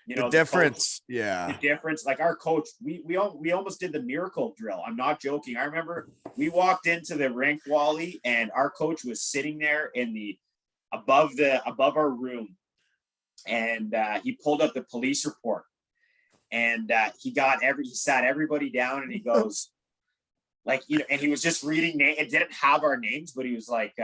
the difference. The difference. Like our coach, we almost did the miracle drill. I'm not joking. I remember we walked into the rink, Wally, and our coach was sitting there in the above our room, and he pulled up the police report, and he sat everybody down, and he goes, like, and he was just reading name. It didn't have our names, but he was like,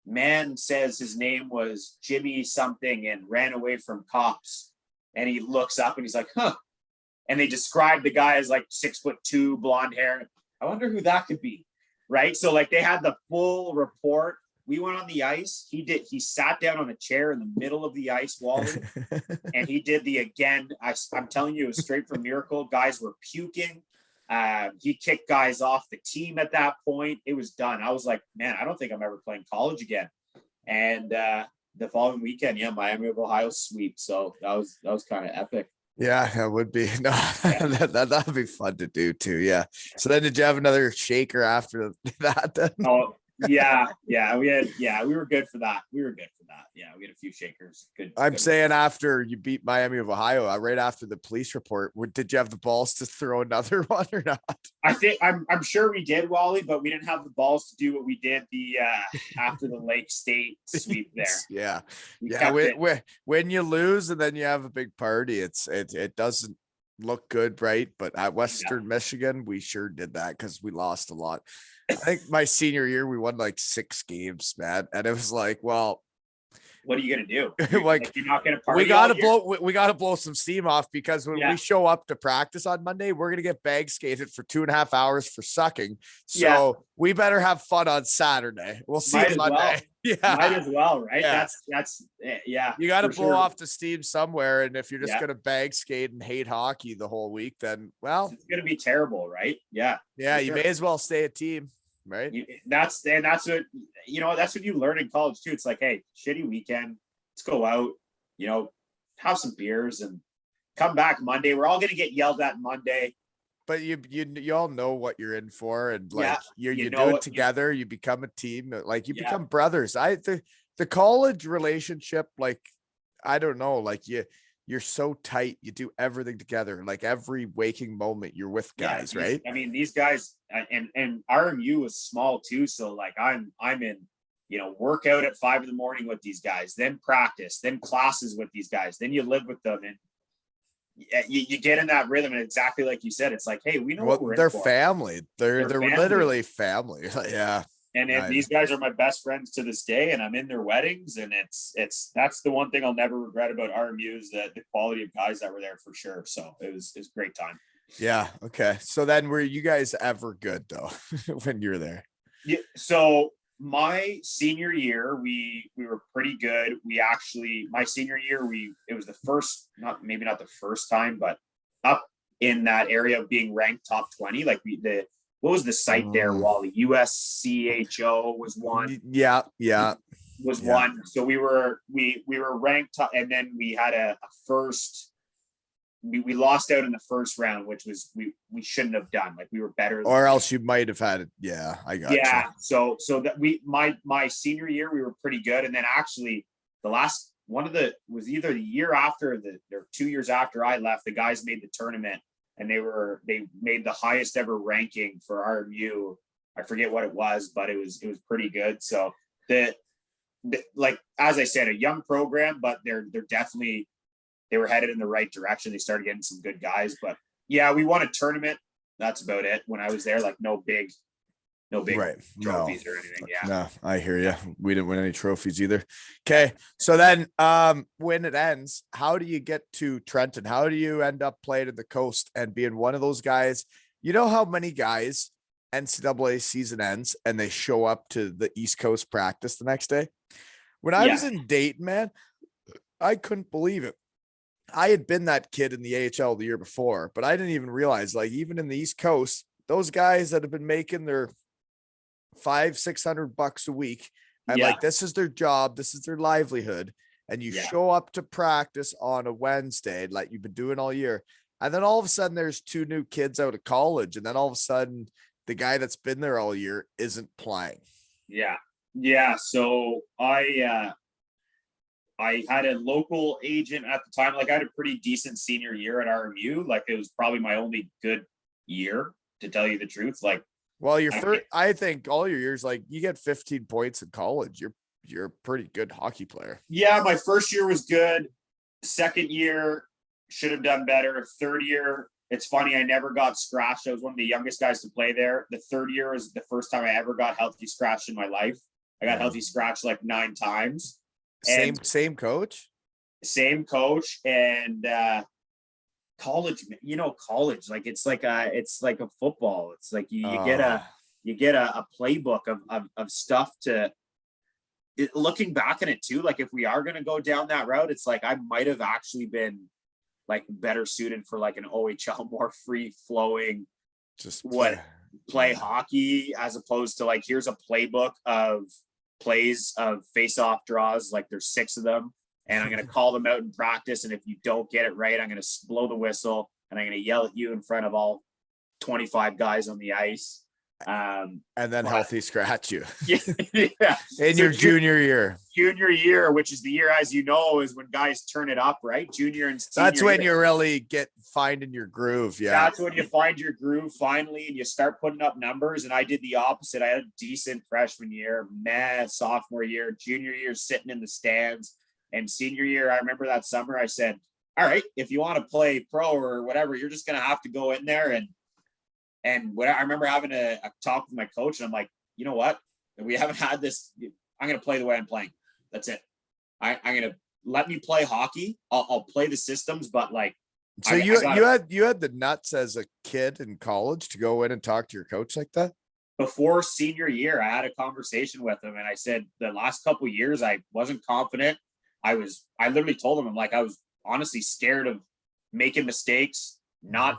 man says his name was Jimmy something and ran away from cops. And he looks up and he's like, huh. And they described the guy as like 6'2", blonde hair. I wonder who that could be. Right. So like they had the full report. We went on the ice. He sat down on a chair in the middle of the ice, Wally, and he did I'm telling you, it was straight from Miracle. Guys were puking. He kicked guys off the team at that point. It was done. I was like, man, I don't think I'm ever playing college again. And the following weekend, Miami of Ohio sweep. So that was kind of epic. Yeah, it would be. No, that would be fun to do too. Yeah. So then did you have another shaker after that then? Oh, we were good for that. We had a few shakers. Good. I'm saying after you beat Miami of Ohio, right after the police report, did you have the balls to throw another one or not? I think I'm sure we did, Wally, but we didn't have the balls to do what we did after the Lake State sweep there. When you lose and then you have a big party, it doesn't look good, right? But at Western Michigan, we sure did that because we lost a lot. I think my senior year, we won like 6 games, man. And it was like, well, what are you going to do? You're not going to party. We got to blow some steam off because when we show up to practice on Monday, we're going to get bag skated for 2.5 hours for sucking. So we better have fun on Saturday. We'll see you Monday. Well. Yeah. Might as well, right? Yeah. That's You got to blow off the steam somewhere. And if you're just going to bag skate and hate hockey the whole week, then, well, it's going to be terrible, right? Yeah. Yeah. You may as well stay a team. Right. That's what you learn in college too. It's like, hey, shitty weekend. Let's go out, have some beers and come back Monday. We're all going to get yelled at Monday. But you all know what you're in for. And like you do it together. You become a team. Like you become brothers. The college relationship, like, I don't know, like you're so tight. You do everything together. Like every waking moment you're with guys, right? I mean, these guys and RMU was small too. So like I'm in, workout at 5 a.m. with these guys, then practice, then classes with these guys, then you live with them and you get in that rhythm. And exactly like you said, it's like, hey, we know what we're they're in for. Family. They're family. Literally family. Yeah. And these guys are my best friends to this day, and I'm in their weddings, and that's the one thing I'll never regret about RMU is the quality of guys that were there for sure. So it was a great time. Yeah. Okay. So then were you guys ever good though when you were there? Yeah. So my senior year, we were pretty good. My senior year, it was the first, maybe not the first time, but up in that area of being ranked top 20. Like what was the site there, Wally? USCHO was one. Yeah. Was one. So we were ranked top, and then we had a first. We lost out in the first round, which was we shouldn't have done. Like we were better. Or else you might have had it. Yeah, I got. Yeah. You. So that my senior year we were pretty good, and then actually the last was either the year after or 2 years after I left. The guys made the tournament. And they made the highest ever ranking for RMU. I forget what it was, but it was pretty good. So like as I said, a young program, but they're definitely they were headed in the right direction. They started getting some good guys, but yeah, we won a tournament. That's about it. When I was there, like no big no big Right. trophies or anything. Yeah. No, I hear you. We didn't win any trophies either. Okay. So then when it ends, how do you get to Trenton? How do you end up playing in the coast and being one of those guys? You know how many guys NCAA season ends and they show up to the East Coast practice the next day? When I was in Dayton, man, I couldn't believe it. I had been that kid in the AHL the year before, but I didn't even realize, like, even in the East Coast, those guys that have been making their $500-600 a week, and like, this is their job, this is their livelihood, and you show up to practice on a Wednesday like you've been doing all year, and then all of a sudden there's two new kids out of college, and then all of a sudden the guy that's been there all year isn't playing. So I had a local agent at the time. Like, I had a pretty decent senior year at RMU. Like, it was probably my only good year, to tell you the truth. Like, well, I think all your years, like, you get 15 points in college, you're a pretty good hockey player. Yeah, my first year was good. Second year, should have done better. Third year, it's funny, I never got scratched. I was one of the youngest guys to play there. The third year was the first time I ever got healthy scratched in my life. I got healthy scratched like 9 times. Same coach. And college, college, like, it's like a football. It's like you get a playbook of stuff to looking back on it too. Like, if we are going to go down that route, it's like, I might have actually been like better suited for like an OHL, more free flowing, just play hockey, as opposed to like, here's a playbook of plays of face-off draws, like there's 6 of them, and I'm going to call them out in practice, and if you don't get it right, I'm going to blow the whistle and I'm going to yell at you in front of all 25 guys on the ice, and then healthy scratch you in your junior year, which is the year, as you know, is when guys turn it up, right? Junior and senior, that's when you really finding your groove. That's when you find your groove finally, and you start putting up numbers. And I did the opposite. I had a decent freshman year, sophomore year, junior year sitting in the stands, and senior year, I remember that summer I said, all right, if you want to play pro or whatever, you're just going to have to go in there. And what I remember having a talk with my coach, and I'm like, you know what? We haven't had this. I'm going to play the way I'm playing. That's it. I'm going to let me play hockey. I'll play the systems, but like, so you had the nuts as a kid in college to go in and talk to your coach like that? Before senior year, I had a conversation with him, and I said, the last couple of years, I wasn't confident. I literally told him, I'm like, I was honestly scared of making mistakes, not,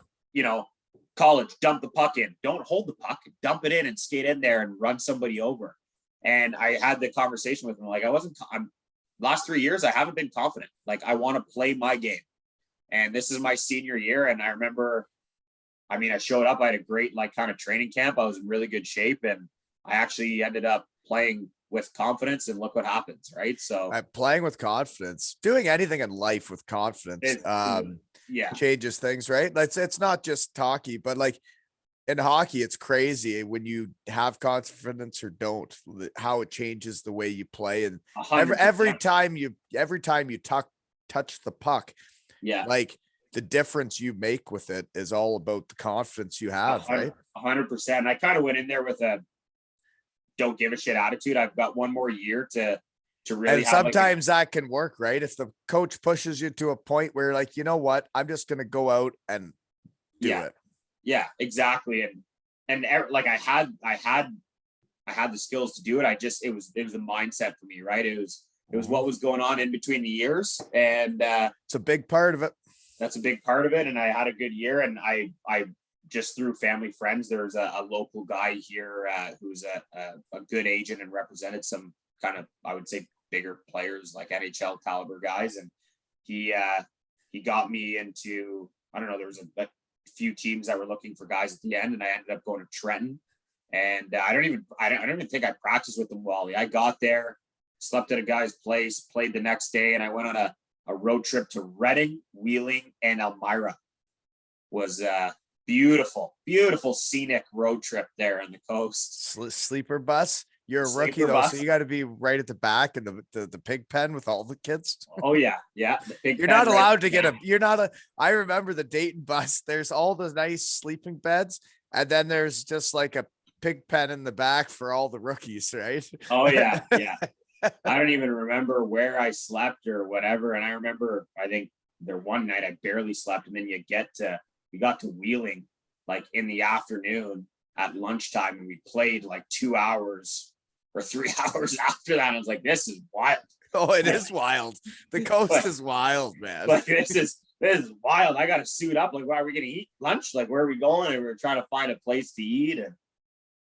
college, dump the puck in, don't hold the puck, dump it in and skate in there and run somebody over. And I had the conversation with him. Like, last 3 years, I haven't been confident. Like, I want to play my game. And this is my senior year. And I remember, I showed up, I had a great, like, kind of training camp. I was in really good shape, and I actually ended up playing with confidence, and look what happens. Right. So playing with confidence, doing anything in life with confidence, changes things, right? It's not just hockey, but like in hockey, it's crazy when you have confidence or don't, how it changes the way you play. And every time you touch the puck, like the difference you make with it is all about the confidence you have, right? 100%. I kind of went in there with a don't give a shit attitude. I've got one more year to really. And sometimes that can work, right? If the coach pushes you to a point where you're like, you know what, I'm just going to go out and do it. Yeah, exactly. And like I had the skills to do it. It was the mindset for me, right? It was what was going on in between the years. And it's a big part of it. That's a big part of it. And I had a good year, and I just through family friends, there's a local guy here who's a good agent and represented some kind of, I would say, bigger players, like NHL caliber guys. And he got me into, I don't know, there was a few teams that were looking for guys at the end, and I ended up going to Trenton. And I don't even think I practiced with them, Wally. I got there, slept at a guy's place, played the next day, and I went on a road trip to Reading, Wheeling, and Elmira. Was beautiful scenic road trip there on the coast. Sleeper bus. You're a rookie though, so you got to be right at the back in the pig pen with all the kids. Oh yeah. You're not allowed to get I remember the Dayton bus. There's all the nice sleeping beds, and then there's just like a pig pen in the back for all the rookies, right? Oh yeah, yeah. I don't even remember where I slept or whatever. And I remember, I think there one night I barely slept, and then we got to Wheeling like in the afternoon at lunchtime, and we played like 2 hours or 3 hours after that. I was like, this is wild. Oh, it is wild. The coast But- is wild, man. Like this is wild. I got to suit up. Like, why are we gonna eat lunch? Like, where are we going? And we were trying to find a place to eat,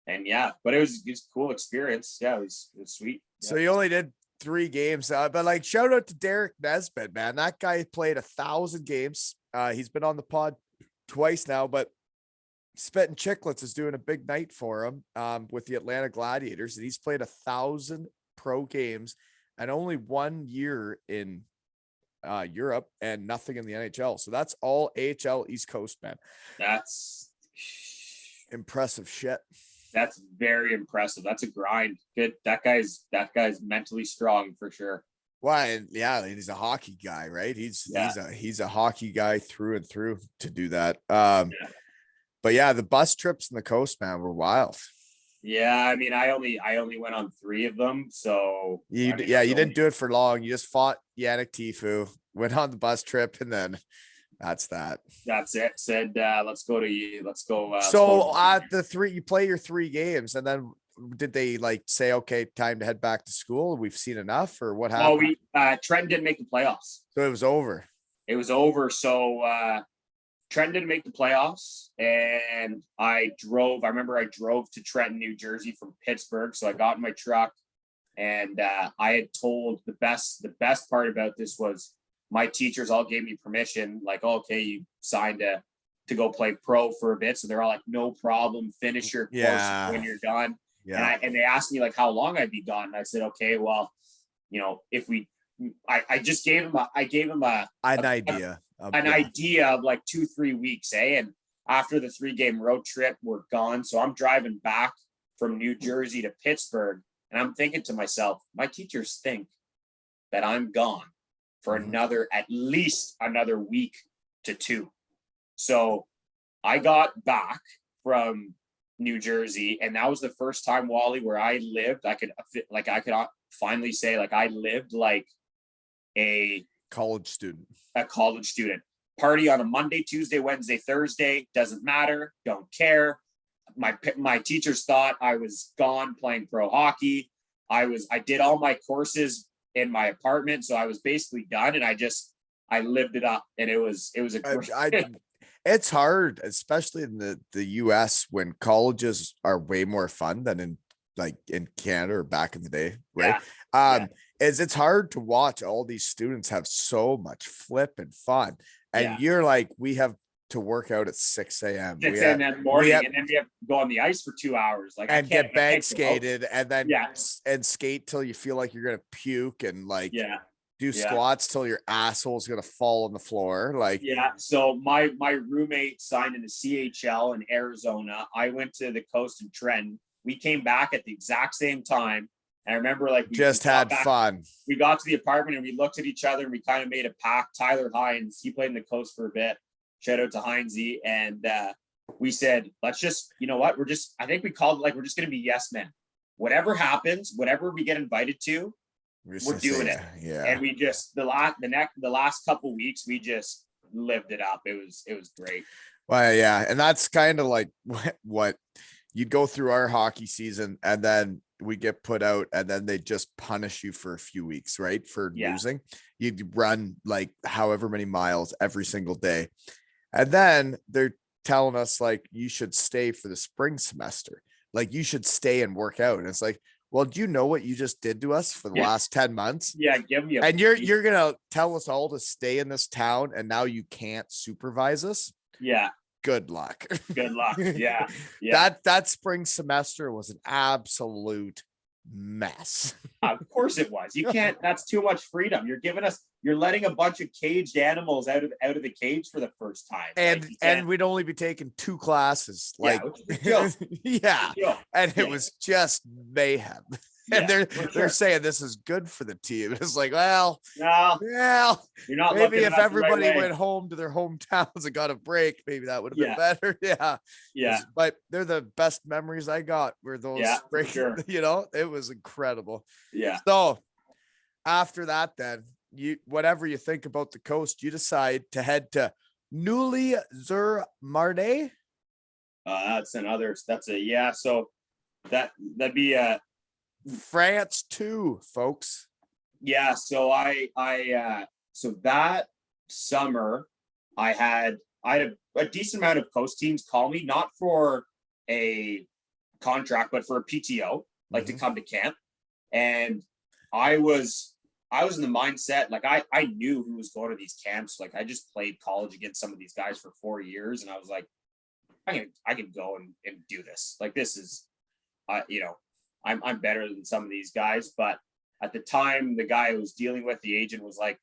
and yeah, but it was just a cool experience. Yeah, it was sweet. Yeah. So you only did 3 games, but like shout out to Derek Nesbitt, man. That guy played 1,000 games. He's been on the pod twice now, but Spit and Chicklets is doing a big night for him with the Atlanta Gladiators, and he's played 1,000 pro games and only 1 year in Europe and nothing in the NHL. So that's all AHL East Coast, man. That's Impressive shit. That's very impressive. That's a grind. Good. That guy's mentally strong for sure. Well, and yeah, he's a hockey guy, right? He's a hockey guy through and through to do that. But yeah, the bus trips in the coast, man, were wild. Yeah, I mean, I only went on 3 of them. So You didn't do it for long. You just fought Yannick Tifu, went on the bus trip, and then that's that. That's it. Said let's go. So at the 3, you play your 3 games, and then did they like say, okay, time to head back to school? We've seen enough, or what happened? Well, Trenton didn't make the playoffs. So it was over. It was over. So Trenton didn't make the playoffs, and I remember I drove to Trenton, New Jersey from Pittsburgh. So I got in my truck, and I had told the best part about this was my teachers all gave me permission, like, oh, okay, you signed to go play pro for a bit. So they're all like, no problem, finish your course when you're done. Yeah. And they asked me like how long I'd be gone. And I said, okay, well, if I just gave him an idea of like 2-3 weeks, and after the 3-game road trip, we're gone. So I'm driving back from New Jersey to Pittsburgh, and I'm thinking to myself, my teachers think that I'm gone for at least another week to 2. So I got back from New Jersey, and that was the first time, Wally, where I lived. I could finally say like I lived like a college student. Party on a Monday, Tuesday, Wednesday, Thursday, doesn't matter, don't care. My teachers thought I was gone playing pro hockey. I did all my courses in my apartment, so I was basically done, and I lived it up, and it was a great. It's hard, especially in the US, when colleges are way more fun than in Canada or back in the day, right? It's hard to watch all these students have so much flip and fun, and you're like, we have to work out at 6 a.m. 6 a.m. that morning, and then we have to go on the ice for 2 hours, like, and get bank skated, and then and skate till you feel like you're gonna puke, and like do squats till your asshole's gonna fall on the floor. Like, so my roommate signed in the CHL in Arizona. I went to the coast in Trenton. We came back at the exact same time. And I remember like we had fun. We got to the apartment and we looked at each other and we kind of made a pact. Tyler Hines, he played in the coast for a bit. Shout out to Hinesy. And we said, let's just, you know what? I think we called it like, we're just going to be yes men. Whatever happens, whatever we get invited to, we're doing it. Yeah. And we just, the last couple weeks, we just lived it up. It was great. Well, yeah. And that's kind of like what you'd go through our hockey season, and then we get put out, and then they just punish you for a few weeks, right? For losing. You'd run like however many miles every single day. And then they're telling us like, you should stay for the spring semester. Like, you should stay and work out. And it's like, well, do you know what you just did to us for the last 10 months? Yeah. Give me and you're going to tell us all to stay in this town, and now you can't supervise us. Yeah. Good luck. Good luck. Yeah. That spring semester was an absolute mess. Of course it was. You can't, that's too much freedom. You're letting a bunch of caged animals out of the cage for the first time. And we'd only be taking 2 classes. Like, and it was just mayhem. And for they're sure. saying this is good for the team. It's like, well, No, you're not maybe looking if at it the right everybody way. went home to their hometowns and got a break, maybe that would have been Yeah. better. Yeah. Yeah. But they're the best memories I got were those Yeah, for break, sure. you know, it was incredible. Yeah. So after that, then whatever you think about the coast, you decide to head to Neuilly sur Marne. So that'd be France too, folks. yeah. So so that summer I had a decent amount of coast teams call me, not for a contract, but for a PTO, like to come to camp. And I was in the mindset, like I knew who was going to these camps. Like I just played college against some of these guys for 4 years, and I was like, I can go and do this. Like this is, I'm better than some of these guys. But at the time, the guy I was dealing with, the agent, was like,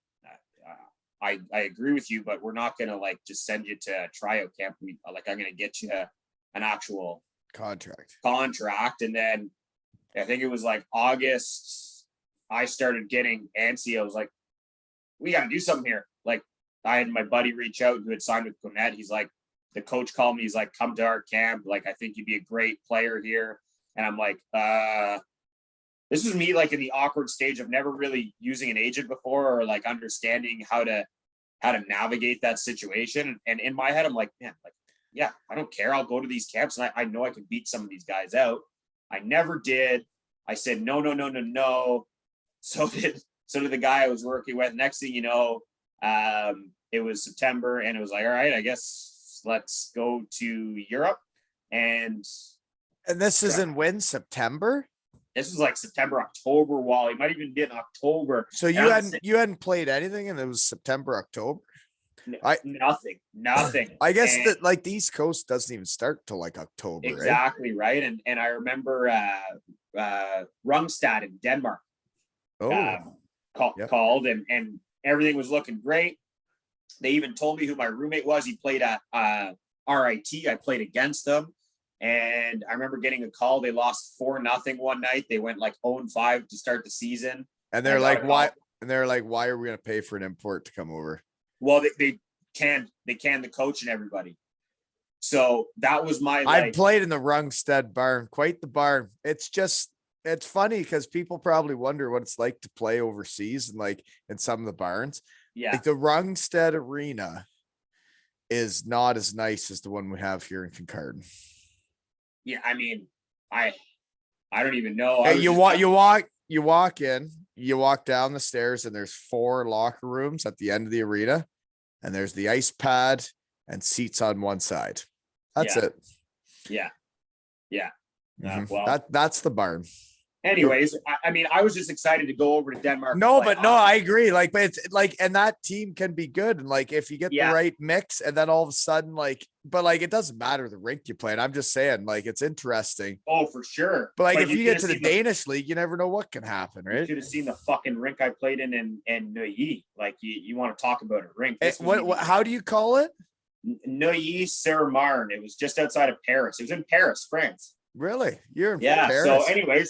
I agree with you, but we're not gonna like just send you to a tryout camp. I'm gonna get you an actual contract. And then I think it was like August, I started getting antsy. I was like, we got to do something here. Like I had my buddy reach out who had signed with Gwinnett. He's like, the coach called me. He's like, come to our camp. Like, I think you'd be a great player here. And I'm like, this was me like in the awkward stage of never really using an agent before, or like understanding how to navigate that situation. And in my head, I'm like, man, like, yeah, I don't care. I'll go to these camps and I know I can beat some of these guys out. I never did. I said, no. So did the guy I was working with. Next thing you know, it was September, and it was like, all right, I guess let's go to Europe. And this is in when? September? This was like September, October. Wally might even did in October. So you hadn't played anything, and it was September, October. Nothing. I guess that like the East Coast doesn't even start till like October. Exactly right. And I remember Rungstad in Denmark. Called and everything was looking great. They even told me who my roommate was. He played at RIT. I played against them. And I remember getting a call. They lost 4-0 one night. They went like 0-5 to start the season. And they're like, why? And they're like, why are we going to pay for an import to come over? Well, they canned the coach and everybody. So that was my. I played in the Rungstad barn, quite the barn. It's funny because people probably wonder what it's like to play overseas and like in some of the barns. Yeah. Like the Rungstad arena is not as nice as the one we have here in Kincardine. Yeah, I mean, I don't even know. You walk in, you walk down the stairs, and there's 4 locker rooms at the end of the arena, and there's the ice pad and seats on one side. That's it. Yeah. Well, that's the barn. Anyways, I mean, I was just excited to go over to Denmark. No, I agree. Like, but it's like, and that team can be good. And like, if you get the right mix, and then all of a sudden, like, but like, it doesn't matter the rink you play in. I'm just saying, like, it's interesting. Oh, for sure. But like, if you get to the Danish league, you never know what can happen, right? You should have seen the fucking rink I played in Neuilly. Like, you want to talk about a rink? How do you call it? Neuilly sur Marne. It was just outside of Paris. It was in Paris, France. Really? You're in Paris? So anyway,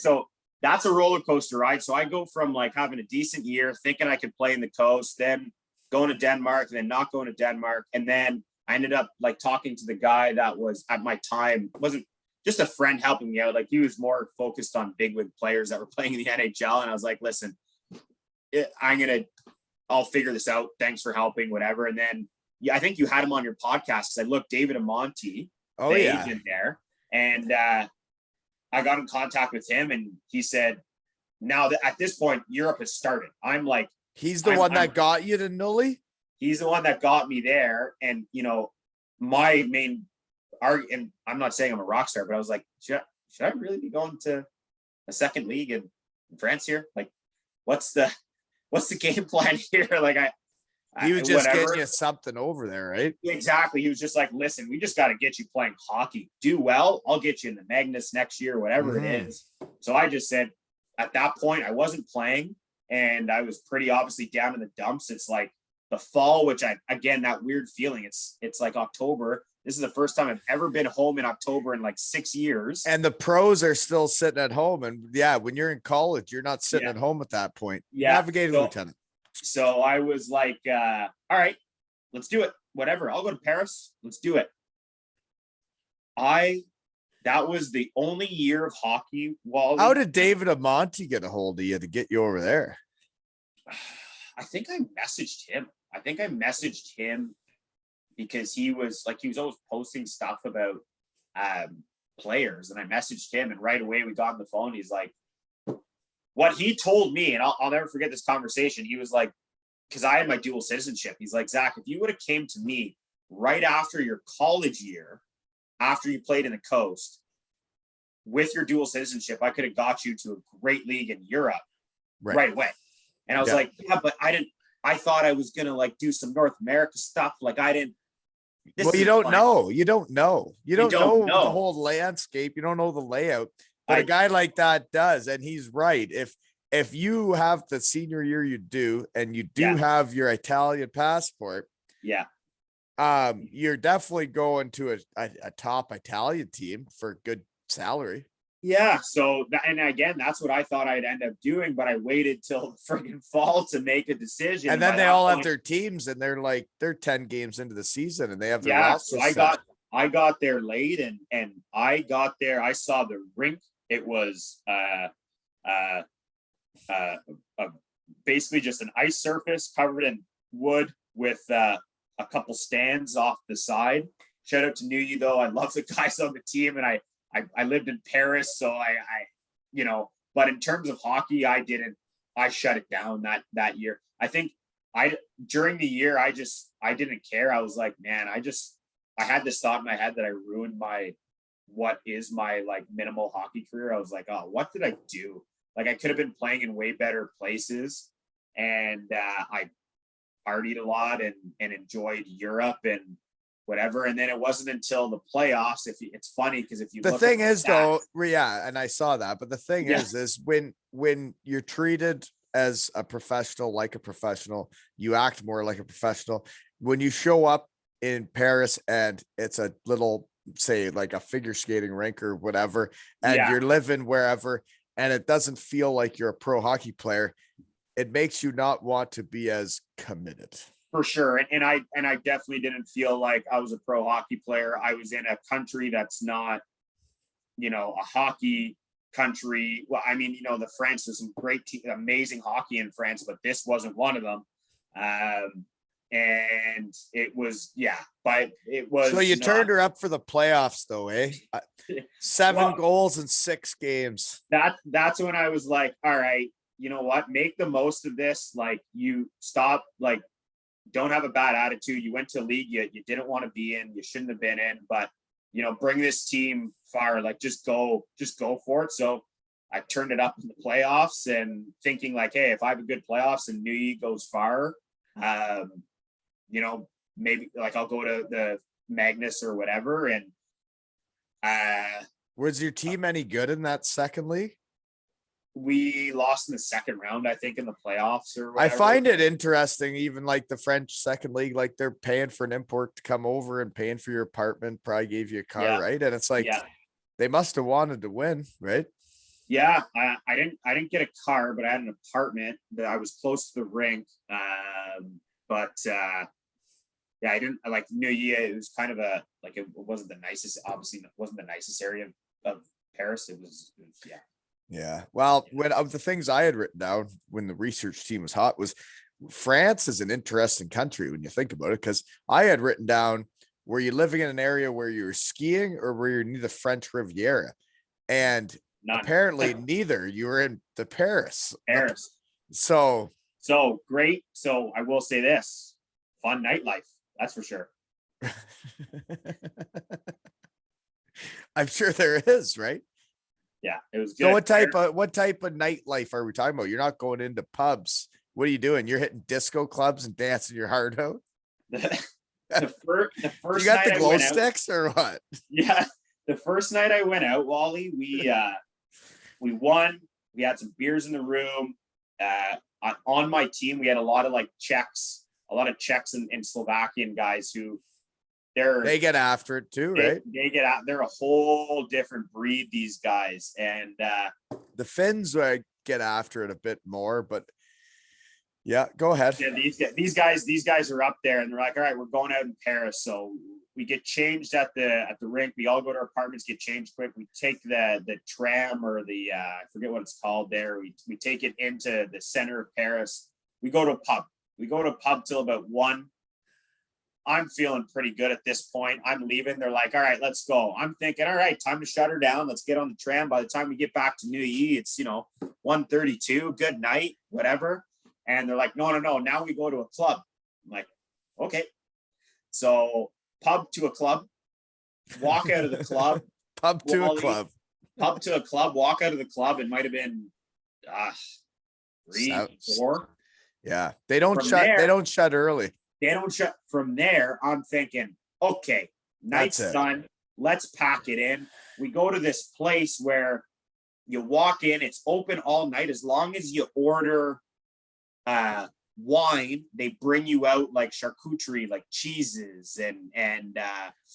that's a roller coaster ride. So I go from like having a decent year, thinking I could play in the coast, then going to Denmark, and then not going to Denmark. And then I ended up like talking to the guy that was at my time, wasn't just a friend helping me out. Like he was more focused on bigwig players that were playing in the NHL. And I was like, listen, I'll figure this out. Thanks for helping, whatever. And then, I think you had him on your podcast. I looked, David Amonte, agent there. And, I got in contact with him, and he said, now that at this point, Europe has started. I'm like, he's the one that got you to Neuilly? He's the one that got me there. And, my main argument, I'm not saying I'm a rock star, but I was like, should I really be going to a second league in France here? Like, what's the game plan here? Like he was just getting you something over there, right? Exactly. He was just like, listen, we just got to get you playing hockey. Do well. I'll get you in the Magnus next year, whatever it is. So I just said, at that point, I wasn't playing, and I was pretty obviously down in the dumps. It's like the fall, which that weird feeling. It's like October. This is the first time I've ever been home in October in like 6 years. And the pros are still sitting at home. And yeah, when you're in college, you're not sitting at home at that point. Yeah. Navigating lieutenant. So I was like, all right, let's do it. Whatever. I'll go to Paris. Let's do it. That was the only year of hockey. How did David Amonte get a hold of you to get you over there? I think I messaged him because he was always posting stuff about players, and I messaged him, and right away we got on the phone. He's like, what he told me, and I'll never forget this conversation. He was like, because I had my dual citizenship. He's like, Zach, if you would have came to me right after your college year, after you played in the coast, with your dual citizenship, I could have got you to a great league in Europe right away. And I was like, yeah, but I thought I was going to like do some North America stuff. Like I didn't. Well, you don't know. You don't know the whole landscape. You don't know the layout. But a guy like that does. And he's right. If you have the senior year you do, and you do have your Italian passport. Yeah. You're definitely going to a top Italian team for good salary. Yeah. So, and again, that's what I thought I'd end up doing, but I waited till friggin' fall to make a decision. And then they all have their teams, and they're 10 games into the season, and they have their roster. So I got there late, and I got there. I saw the rink. It was basically just an ice surface covered in wood with a couple stands off the side. Shout out to Newey though. I love the guys on the team, and I lived in Paris, so I but in terms of hockey, I shut it down that year. I think during the year, I didn't care. I was like, man, I had this thought in my head that I ruined what is my like minimal hockey career. I was like, oh, what did I do? Like I could have been playing in way better places, and I partied a lot and enjoyed Europe and whatever. And then it wasn't until the playoffs. It's funny because if you the look thing at is though, yeah, and I saw that, but the thing is when you're treated as a professional, like a professional, you act more like a professional. When you show up in Paris and it's a little, say like a figure skating rink or whatever, and you're living wherever, and it doesn't feel like you're a pro hockey player, it makes you not want to be as committed. For sure. And I definitely didn't feel like I was a pro hockey player. I was in a country that's not, a hockey country. Well, I mean, the France, there's some great, amazing hockey in France, but this wasn't one of them. And it was, but it was. So you turned her up for the playoffs though, eh? 7 goals in 6 games. That's when I was like, all right, you know what? Make the most of this. Like you stop, like, don't have a bad attitude. You went to a league you didn't want to be in, you shouldn't have been in, but bring this team far, like just go for it. So I turned it up in the playoffs and thinking like, hey, if I have a good playoffs and Newey goes far, maybe like I'll go to the Magnus or whatever. And was your team any good in that second league? We lost in the second round, I think, in the playoffs or whatever. I find it interesting, even like the French second league, like they're paying for an import to come over and paying for your apartment, probably gave you a car, right? And it's like, they must have wanted to win, right? Yeah, I didn't get a car, but I had an apartment that I was close to the rink. I didn't like New Year. It was kind of it wasn't the nicest, obviously it wasn't the nicest area of Paris. It was. Yeah. Well, of the things I had written down when the research team was hot was France is an interesting country when you think about it, because I had written down, were you living in an area where you were skiing or were you near the French Riviera? And apparently neither. You were in the Paris. So great. So I will say this, fun nightlife. That's for sure. I'm sure there is, right? Yeah, it was good. So what type of nightlife are we talking about? You're not going into pubs. What are you doing? You're hitting disco clubs and dancing your heart out? the first you got the glow sticks or what? Yeah. The first night I went out, Wally, we won. We had some beers in the room. On my team, we had a lot of Czechs and Slovakian guys who They get after it too, right? They get out. They're a whole different breed, these guys. And The Finns get after it a bit more, but yeah, go ahead. yeah, these guys are up there, and they're like, all right, we're going out in Paris, so we get changed at the rink. We all go to our apartments, get changed quick. We take the tram or the I forget what it's called there. We take it into the center of Paris. We go to a pub. We go to a pub till about 1. I'm feeling pretty good at this point. I'm leaving. They're like, all right, let's go. I'm thinking, all right, time to shut her down. Let's get on the tram. By the time we get back to Neuilly, it's 1:32. Good night, whatever. And they're like, no. Now we go to a club. I'm like, okay. So pub to a club, walk out of the club. Pub to a club. Pub to a club, walk out of the club. It might have been 3, 4. Yeah. They don't shut early. They don't shut. From there, I'm thinking, okay, night's done. Let's pack it in. We go to this place where you walk in. It's open all night. As long as you order wine, they bring you out like charcuterie, like cheeses and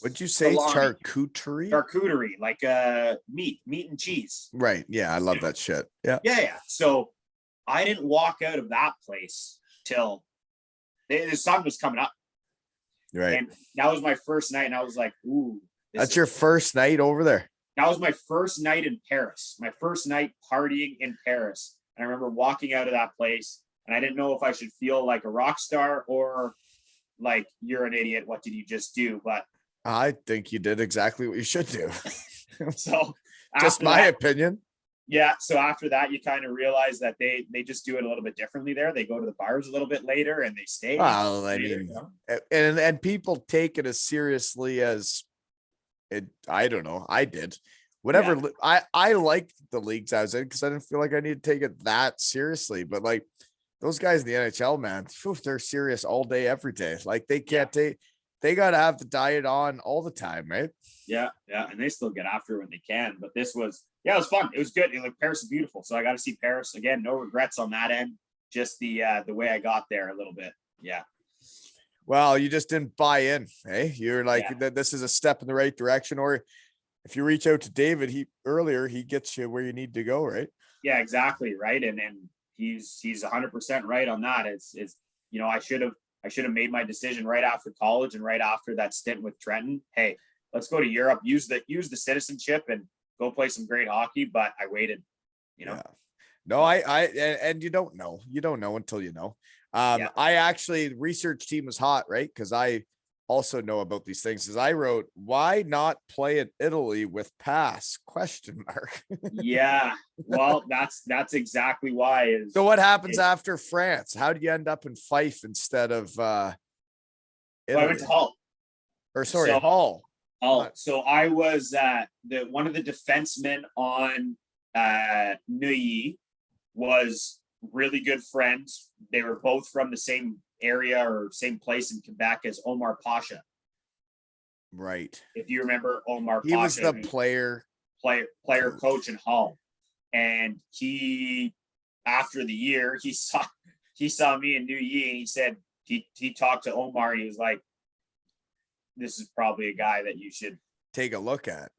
what'd you say? Charcuterie? Charcuterie, like meat and cheese. Right. Yeah, I love that shit. Yeah. Yeah. So I didn't walk out of that place till the sun was coming up. Right. And that was my first night, and I was like, ooh. That's your first night over there? That was my first night in Paris. My first night partying in Paris. And I remember walking out of that place, and I didn't know if I should feel like a rock star or like, you're an idiot. What did you just do? But I think you did exactly what you should do. So just my opinion. Yeah. So after that, you kind of realize that they just do it a little bit differently there. They go to the bars a little bit later and they stay. Well, I mean, and people take it as seriously as it. I don't know. I did. Whatever. Yeah. I liked the leagues I was in because I didn't feel like I needed to take it that seriously. But like those guys in the NHL, man, they're serious all day, every day. Like they can't take. They got to have the diet on all the time, right? Yeah. And they still get after it when they can. But this was. Yeah, it was fun. It was good. Like Paris is beautiful. So I got to see Paris again. No regrets on that end. Just the way I got there a little bit. Yeah. Well, you just didn't buy in. Hey, you're like, this is a step in the right direction. Or if you reach out to David, he gets you where you need to go. Right. Yeah, exactly. Right. And he's 100% right on that. It's I should have made my decision right after college and right after that stint with Trenton. Hey, let's go to Europe, use the citizenship and go play some great hockey, but I waited, Yeah. No, and you don't know until you know. I actually, the research team was hot, right? Because I also know about these things. As I wrote, why not play in Italy with pass? ? Yeah. Well, that's exactly why. So what happens after France? How do you end up in Fife instead of Italy? Well, I went to Hull. Hull. Oh, so I was one of the defensemen on Neuilly was really good friends. They were both from the same area or same place in Quebec as Omar Pasha. Right. If you remember Omar Pasha. He was the player coach in Hull. And he, after the year, he saw me in Neuilly and he said, he talked to Omar and he was like, this is probably a guy that you should take a look at.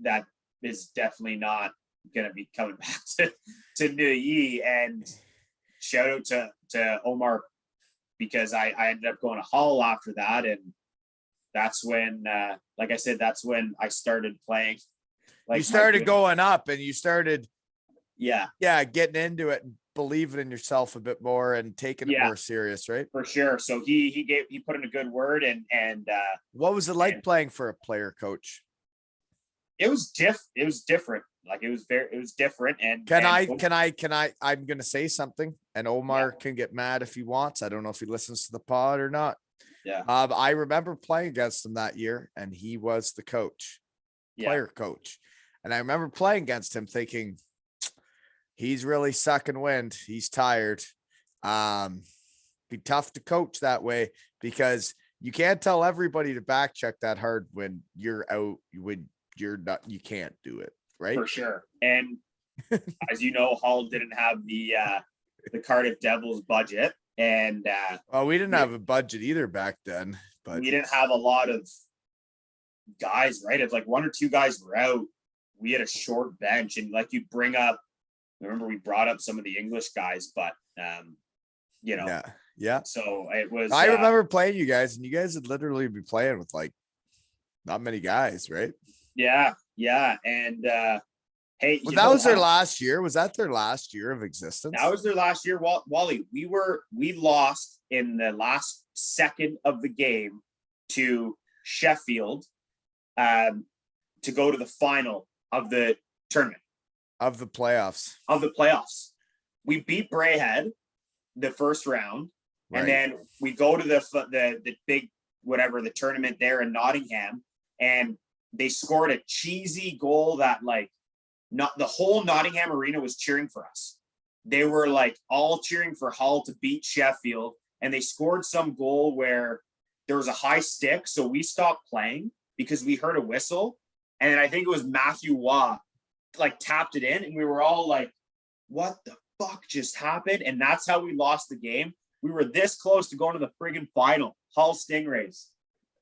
That is definitely not going to be coming back to Neuilly. And shout out to Omar because I ended up going to Hull after that. And that's when, like I said, that's when I started playing. Like you started going up and you started, yeah, getting into it and believing in yourself a bit more and taking it more serious, right? For sure. So he put in a good word and what was it like playing for a player coach? It was different. Like it was different. And I'm gonna say something and Omar can get mad if he wants. I don't know if he listens to the pod or not. Yeah. I remember playing against him that year and he was the player coach. And I remember playing against him thinking, he's really sucking wind. He's tired. Be tough to coach that way because you can't tell everybody to back check that hard when you're out, when you're not, you can't do it. Right. For sure. And as you know, Hull didn't have the Cardiff Devils budget. And Well, we didn't have a budget either back then, but we didn't have a lot of guys, right? If like one or two guys were out, we had a short bench, and like you bring up, remember we brought up some of the English guys, but you know, yeah. so it was. I remember playing you guys, and you guys would literally be playing with like not many guys, right? Yeah, and hey, Well, that was their last year. Was that their last year of existence? That was their last year, Wally. We lost in the last second of the game to Sheffield, to go to the final of the tournament of the playoffs. We beat Brayhead the first round, right. And then we go to the big whatever the tournament there in Nottingham, and they scored a cheesy goal that like not the whole Nottingham arena was cheering for us. They were like all cheering for Hull to beat Sheffield, and they scored some goal where there was a high stick, so we stopped playing because we heard a whistle, and I think it was Matthew Waugh like tapped it in, and we were all like, what the fuck just happened? And that's how we lost the game. We were this close to going to the friggin' final, Hull Stingrays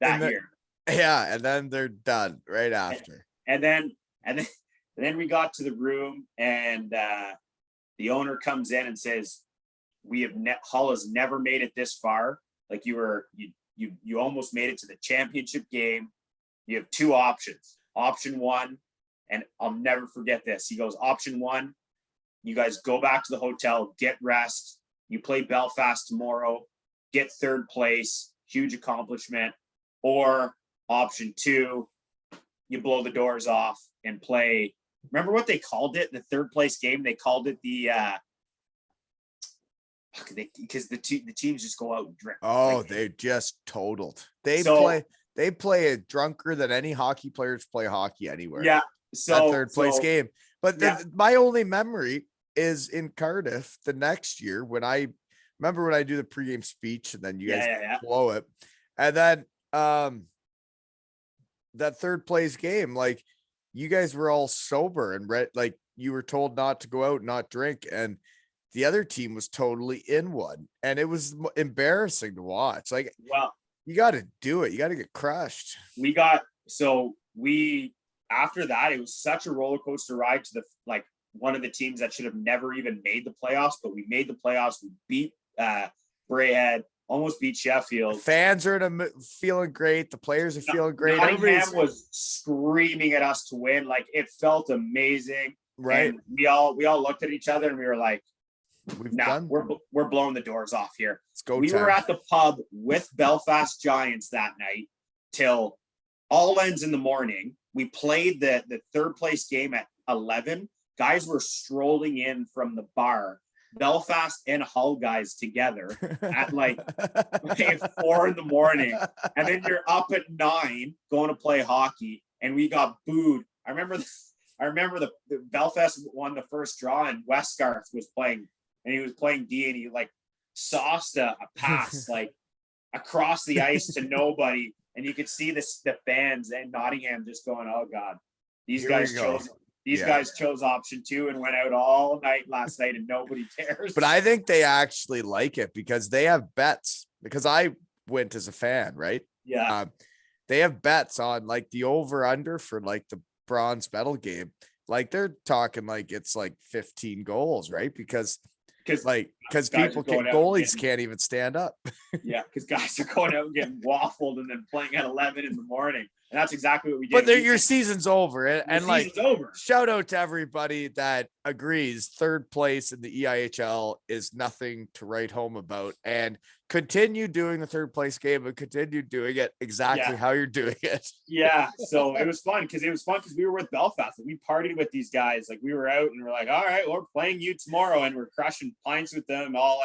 that year. Yeah, and then they're done right after. And then we got to the room, and the owner comes in and says, Hull has never made it this far. Like you almost made it to the championship game. You have two options. Option one, and I'll never forget this. He goes, option one, you guys go back to the hotel, get rest. You play Belfast tomorrow, get third place, huge accomplishment. Or option two, you blow the doors off and play. Remember what they called it? The third place game. They called it the because the teams just go out and drink. Oh, they just totaled. They play it drunker than any hockey players play hockey anywhere. Yeah. So that third place game. But my only memory is in Cardiff the next year when I do the pregame speech, and then you guys blow it. And then that third place game, like you guys were all sober and like you were told not to go out, not drink, and the other team was totally in one, and it was embarrassing to watch. Like, well, you got to do it. You got to get crushed. After that, it was such a roller coaster ride to one of the teams that should have never even made the playoffs, but we made the playoffs. We beat Brayhead, almost beat Sheffield. Fans are feeling great. The players are feeling great. Nottingham was screaming at us to win. Like, it felt amazing. Right. And we all looked at each other and we were like, we're blowing the doors off here. Let's go. We were at the pub with Belfast Giants that night till all ends in the morning. We played the third place game at 11. Guys were strolling in from the bar, Belfast and Hull guys together at like 4 in the morning. And then you're up at 9 going to play hockey, and we got booed. I remember the Belfast won the first draw, and Westgarth was playing, and he was playing D, and he like sauced a pass like across the ice to nobody. And you could see the fans and Nottingham just going, "Oh God, these guys chose option 2 and went out all night last night, and nobody cares." But I think they actually like it because they have bets. Because I went as a fan, right? Yeah. They have bets on like the over under for like the bronze medal game. Like they're talking like it's like 15 goals, right? Because goalies can't even stand up. Yeah, because guys are going out and getting waffled and then playing at 11 in the morning. And that's exactly what we did. But your season's over. And like, over. Shout out to everybody that agrees third place in the EIHL is nothing to write home about. And continue doing the third place game and continue doing it exactly how you're doing it. Yeah. So it was fun because we were with Belfast and we partied with these guys. Like, we were out and we're like, all right, we're playing you tomorrow, and we're crushing pints with them all.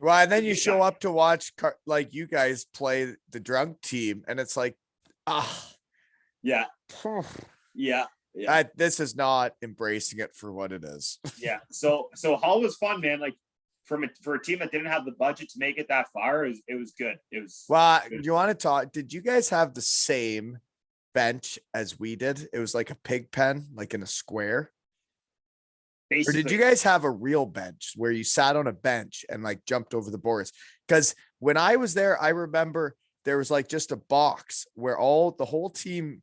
Well, and then you show up to watch like you guys play the drunk team, and it's like, yeah. This is not embracing it for what it is. Yeah. So Hull was fun, man. Like, for a team that didn't have the budget to make it that far, it was good. It was good. You want to talk? Did you guys have the same bench as we did? It was like a pig pen, like in a square. Or did you basically guys have a real bench where you sat on a bench and like jumped over the boards? Because when I was there, I remember there was like just a box where the whole team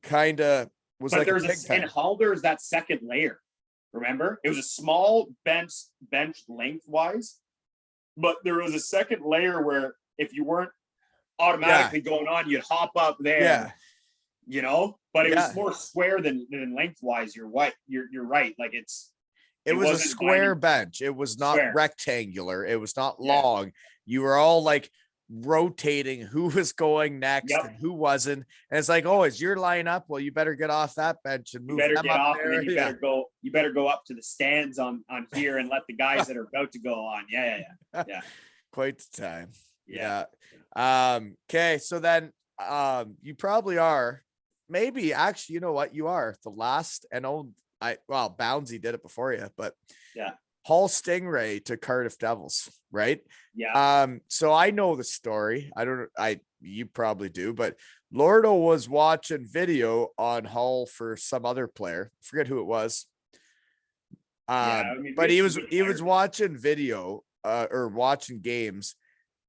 kind of was but like a there's pig in pen. Hull, there's that second layer. Remember? It was a small bench lengthwise, but there was a second layer where if you weren't automatically going on, you'd hop up there, Yeah. but it was Yeah. more square than lengthwise. You're right. You're right. Like It was a wasn't square binding- bench. It was not Square. rectangular. It was not Yeah. long. You were all like rotating who was going next Yep. and who wasn't. And it's like, oh, is your line up? Well, you better get off that bench and You move better them get up off, there. and then Yeah. you better go up to the stands on here and let the guys that are about to go on. Yeah. Quite the time. Yeah. Okay. So then you probably are, maybe actually, you know what? You are the last and old. Boundsy did it before you, but Yeah. Hull Stingray to Cardiff Devils, right? Yeah. So I know the story. You probably do, but Lordo was watching video on Hull for some other player. Forget who it was. But he was watching video or watching games,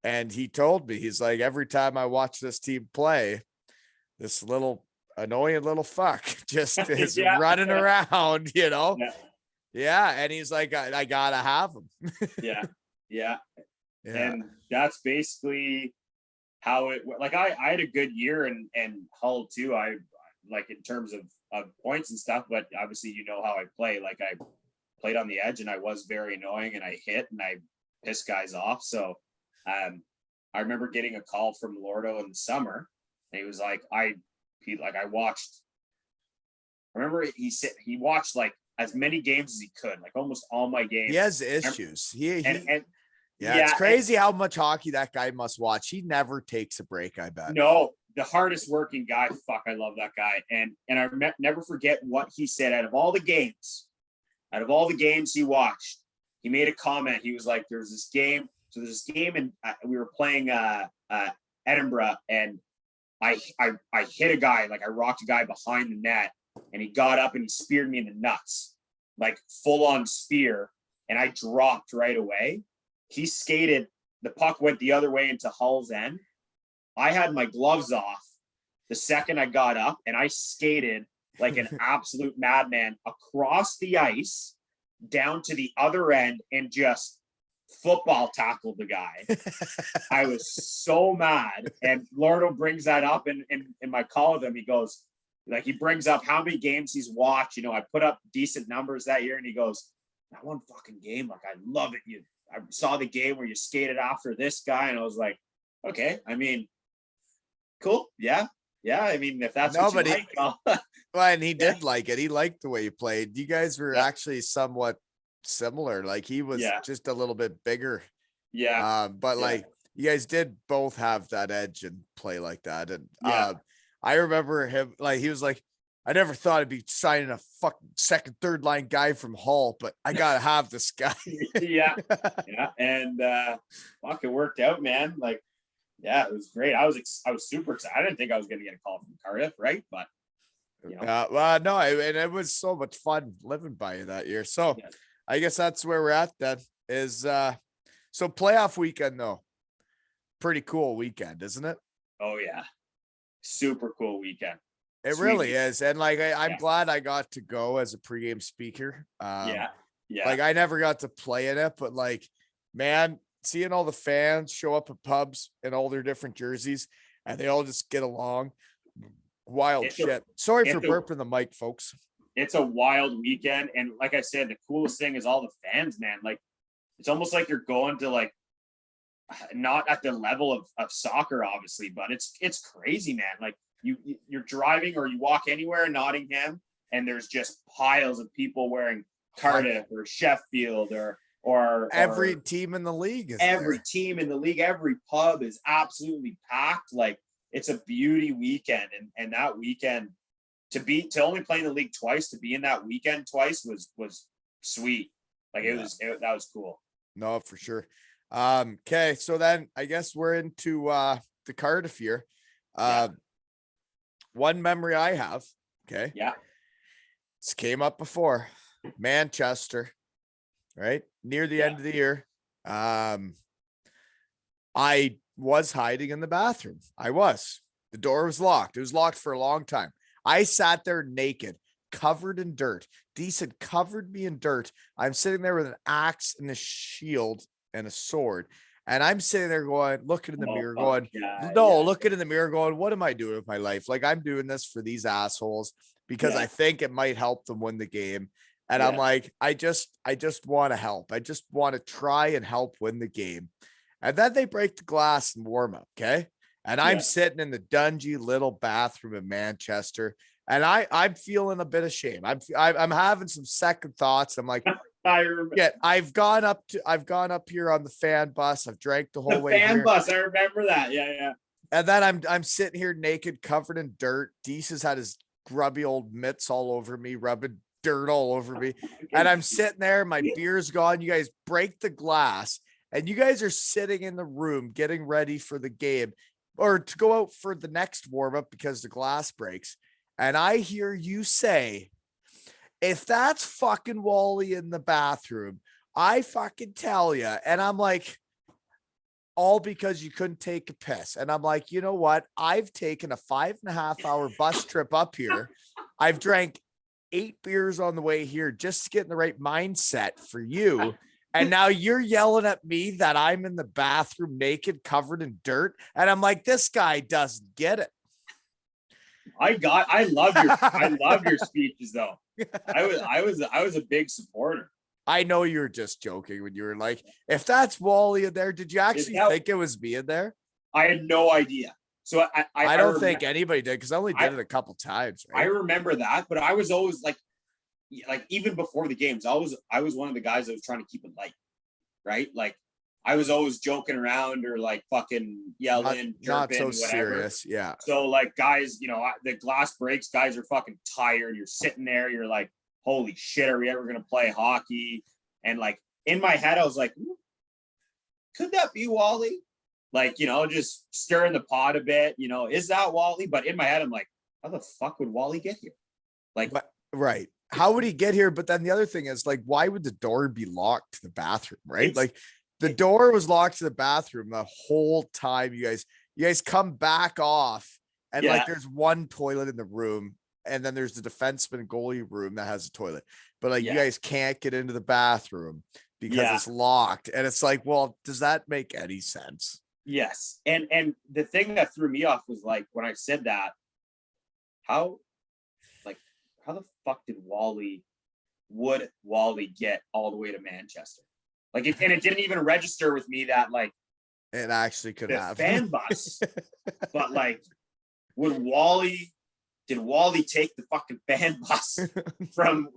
and he told me, he's like, every time I watch this team play, this little annoying little fuck just is running around, Yeah. And he's like, I gotta have him. Yeah. And that's basically how it, like, I had a good year and Hull too. I like in terms of points and stuff, but obviously, how I play. Like, I played on the edge and I was very annoying and I hit and I pissed guys off. So, I remember getting a call from Lordo in the summer, and he was like, I remember he said he watched like as many games as he could, like almost all my games. He has issues. It's crazy how much hockey that guy must watch. He never takes a break, I bet. No, the hardest working guy. Fuck, I love that guy. And I never forget what he said. Out of all the games he watched, he made a comment. He was like, there's this game. So there's this game, and we were playing Edinburgh, and I hit a guy, like I rocked a guy behind the net, and he got up and he speared me in the nuts, like full on spear, and I dropped right away. He skated, the puck went the other way into Hull's end. I had my gloves off the second I got up, and I skated like an absolute madman across the ice down to the other end and just football tackled the guy. I was so mad. And Lordo brings that up in my call with him. He goes, like, he brings up how many games he's watched. I put up decent numbers that year, and he goes, that one fucking game, like, I love it. I saw the game where you skated after this guy, and I was like, okay, I mean, cool. Yeah. I mean, if that's what you like, well, and he did like it. He liked the way you played. You guys were actually somewhat similar. Like, he was just a little bit bigger. But like, you guys did both have that edge and play like that. And I remember him, like, he was like, I never thought I'd be signing a fucking second, third line guy from Hull, but I gotta have this guy. And fuck, it worked out, man. Like, it was great. I was super excited. I didn't think I was gonna get a call from Cardiff, right? But no, and it was so much fun living by you that year. So I guess that's where we're at then. Is so playoff weekend though. Pretty cool weekend, isn't it? Oh yeah. Super cool weekend. It Sweet really weekend. is. And like, I'm glad I got to go as a pregame speaker. Like, I never got to play in it, but like, man, seeing all the fans show up at pubs in all their different jerseys and they all just get along. Wild shit. Sorry for burping the mic, folks. It's a wild weekend. And like I said, the coolest thing is all the fans, man. Like, it's almost like you're going to, like, not at the level of soccer, obviously, but it's crazy, man. Like, you're driving or you walk anywhere in Nottingham and there's just piles of people wearing Cardiff or Sheffield or every team in the league is team in the league. Every pub is absolutely packed. Like, it's a beauty weekend. And that weekend to only play in the league twice, to be in that weekend twice was sweet. Like, that was cool. No, for sure. Okay. So then I guess we're into the Cardiff year. One memory I have. Okay. Yeah. This came up before. Manchester, right? Near the Yeah. end of the year. I was hiding in the bathroom. The door was locked. It was locked for a long time. I sat there naked, covered in dirt. Decent covered me in dirt. I'm sitting there with an axe and a shield and a sword. And I'm sitting there going, looking in the mirror, going, looking in the mirror, going, what am I doing with my life? Like, I'm doing this for these assholes because I think it might help them win the game. And I'm like, I just want to help. I just want to try and help win the game. And then they break the glass and warm up. Okay. And I'm sitting in the dungy little bathroom in Manchester. And I'm feeling a bit of shame. I'm having some second thoughts. I'm like, I remember. Yeah, I've gone up here on the fan bus. I've drank the whole way The fan here. bus. I remember that. Yeah. And then I'm sitting here naked, covered in dirt. Deese has had his grubby old mitts all over me, rubbing dirt all over me. And I'm sitting there, my beer's gone. You guys break the glass, and you guys are sitting in the room getting ready for the game or to go out for the next warm up because the glass breaks. And I hear you say, if that's fucking Wally in the bathroom, I fucking tell you. And I'm like, all because you couldn't take a piss. And I'm like, you know what? I've taken a 5.5 hour bus trip up here. I've drank 8 beers on the way here just to get in the right mindset for you. And now you're yelling at me that I'm in the bathroom naked, covered in dirt. And I'm like, this guy doesn't get it. I love your speeches though. I was a big supporter. I know you were just joking when you were like, if that's Wally in there, did you actually think it was me in there? I had no idea. So I don't think anybody did because I only did it a couple times. Right? I remember that, but I was always like even before the games, I was one of the guys that was trying to keep it light, right? Like I was always joking around or like fucking yelling, not so whatever. Serious. Yeah. So like guys, the glass breaks, guys are fucking tired. You're sitting there, you're like, holy shit, are we ever gonna play hockey? And like in my head, I was like, could that be Wally? Like, just stirring the pot a bit, is that Wally? But in my head, I'm like, how the fuck would Wally get here? Like, right. How would he get here? But then the other thing is like, why would the door be locked to the bathroom? Right. Like the door was locked to the bathroom the whole time. You guys come back off and like, there's one toilet in the room. And then there's the defenseman goalie room that has a toilet, but like you guys can't get into the bathroom because it's locked. And it's like, well, does that make any sense? Yes. And the thing that threw me off was like, when I said that, how the fuck would Wally get all the way to Manchester? Like, it didn't even register with me that like it actually could the have fan bus, but like, did Wally take the fucking fan bus from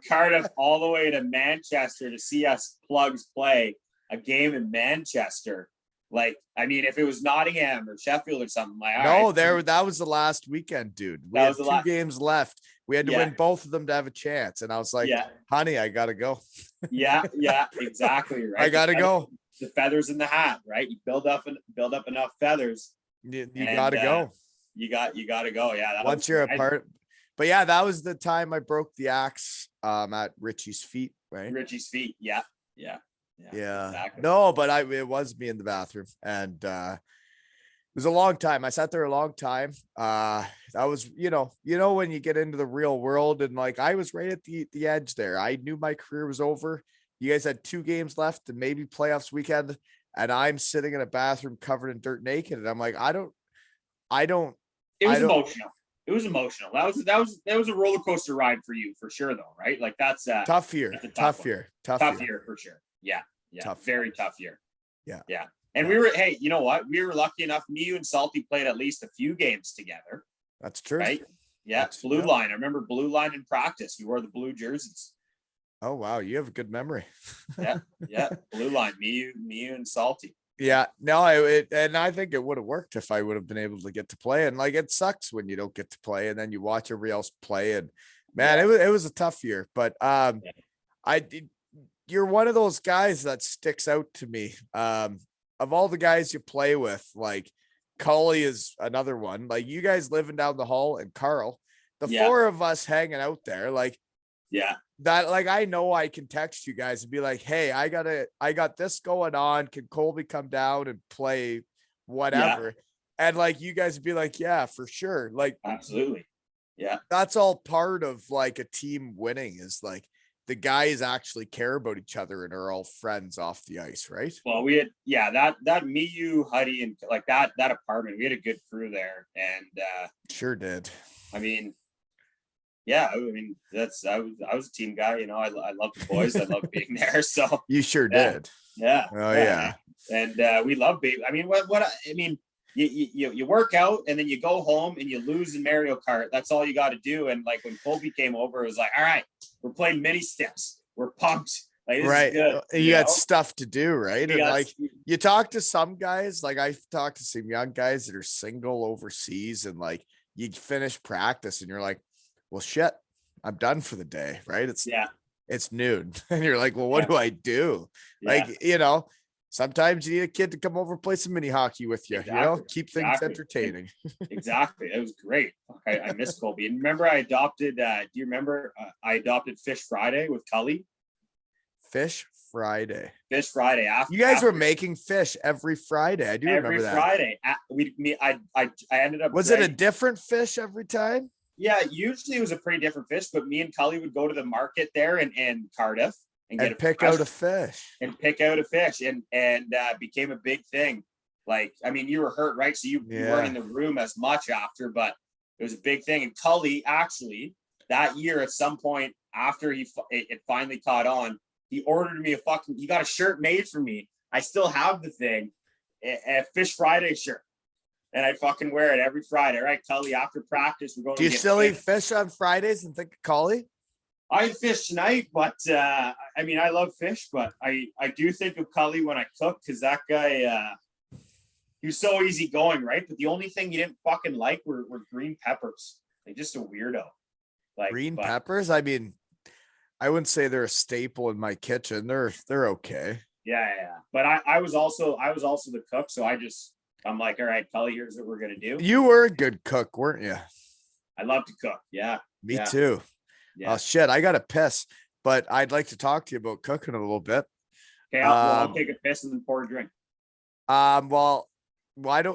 Cardiff all the way to Manchester to see us plugs play a game in Manchester? Like, I mean, if it was Nottingham or Sheffield or something, like, that was the last weekend, dude. We had 2 games left. We had to win both of them to have a chance. And I was like, honey, I gotta go. Yeah, exactly. Right. I gotta go. The feathers in the hat, right? You build up enough feathers. You gotta go. You gotta go. Yeah. Once you're a part. But yeah, that was the time I broke the axe at Richie's feet, right? Richie's feet. Yeah. Exactly. No, but it was me in the bathroom. And it was a long time. I sat there a long time. That was, when you get into the real world and like I was right at the edge there. I knew my career was over. You guys had 2 games left and maybe playoffs weekend. And I'm sitting in a bathroom covered in dirt naked. And I'm like, I don't. It was emotional. It was emotional. That was a roller coaster ride for you for sure though, right? Like that's tough year. Tough year for sure. Yeah. Very tough year. Yeah. And we were, hey, you know what? We were lucky enough. Me, you, and Salty played at least a few games together. That's true. Right? Yeah. That's blue line. I remember blue line in practice. We wore the blue jerseys. Oh wow, you have a good memory. Yeah. Blue line. Me, you, and Salty. Yeah, no, and I think it would have worked if I would have been able to get to play. And like, it sucks when you don't get to play, and then you watch everybody else play. And man, it was a tough year. But you're one of those guys that sticks out to me. Of all the guys you play with, like Cully is another one. Like you guys living down the hall, and Carl, the 4 of us hanging out there. Like, that like I know I can text you guys and be like, hey, I got this going on. Can Colby come down and play whatever? And like you guys would be like, yeah, for sure. Like Absolutely. Yeah. that's all part of like a team winning is like the guys actually care about each other and are all friends off the ice, right? Well, we had, that me, you, Huddy, and like that apartment, we had a good crew there. And Sure did. I mean, yeah, I mean, I was a team guy, you know, I love the boys. I love being there. So You sure yeah. did. Yeah. Oh yeah. And we love baby. I mean, I mean, you work out and then you go home and you lose in Mario Kart. That's all you got to do. And like when Colby came over, it was like, all right, we're playing mini steps. We're pumped. Like, this Right. is good. You got stuff to do, right? And like got- you talk to some guys, like I've talked to some young guys that are single overseas, and like you finish practice and you're like, well, shit, I'm done for the day, right? It's noon. And you're like, well, what do I do? Like, you know, sometimes you need a kid to come over and play some mini hockey with you, you know, keep things entertaining. Exactly. It was great. I miss Colby. And remember I adopted, do you remember I adopted Fish Friday with Cully? Fish Friday. Fish Friday. You guys were making fish every Friday. I do remember that. Every Friday. I ended up. Was it a different fish every time? Yeah, usually it was a pretty different fish, but me and Cully would go to the market there in Cardiff and pick out a fish. And became a big thing. Like, I mean, you were hurt, right? So you weren't in the room as much after, but it was a big thing. And Cully actually that year at some point after it finally caught on, he ordered me he got a shirt made for me. I still have the thing, a Fish Friday shirt. And I'd fucking wear it every Friday, right? Cully, after practice, we're going. Do you still eat fish on Fridays and think of Cully? I eat fish tonight, but I mean, I love fish, but I do think of Cully when I cook because that guy, he was so easygoing, right? But the only thing he didn't fucking like were green peppers. Like just a weirdo. Like green peppers. I mean, I wouldn't say they're a staple in my kitchen. They're okay. Yeah. But I was also the cook, so I'm like, all right, Cully, here's what we're gonna do. You were a good cook, weren't you? I love to cook. Yeah. Me too. Yeah. Oh shit, I gotta piss, but I'd like to talk to you about cooking a little bit. Okay, I'll take a piss and then pour a drink. Well,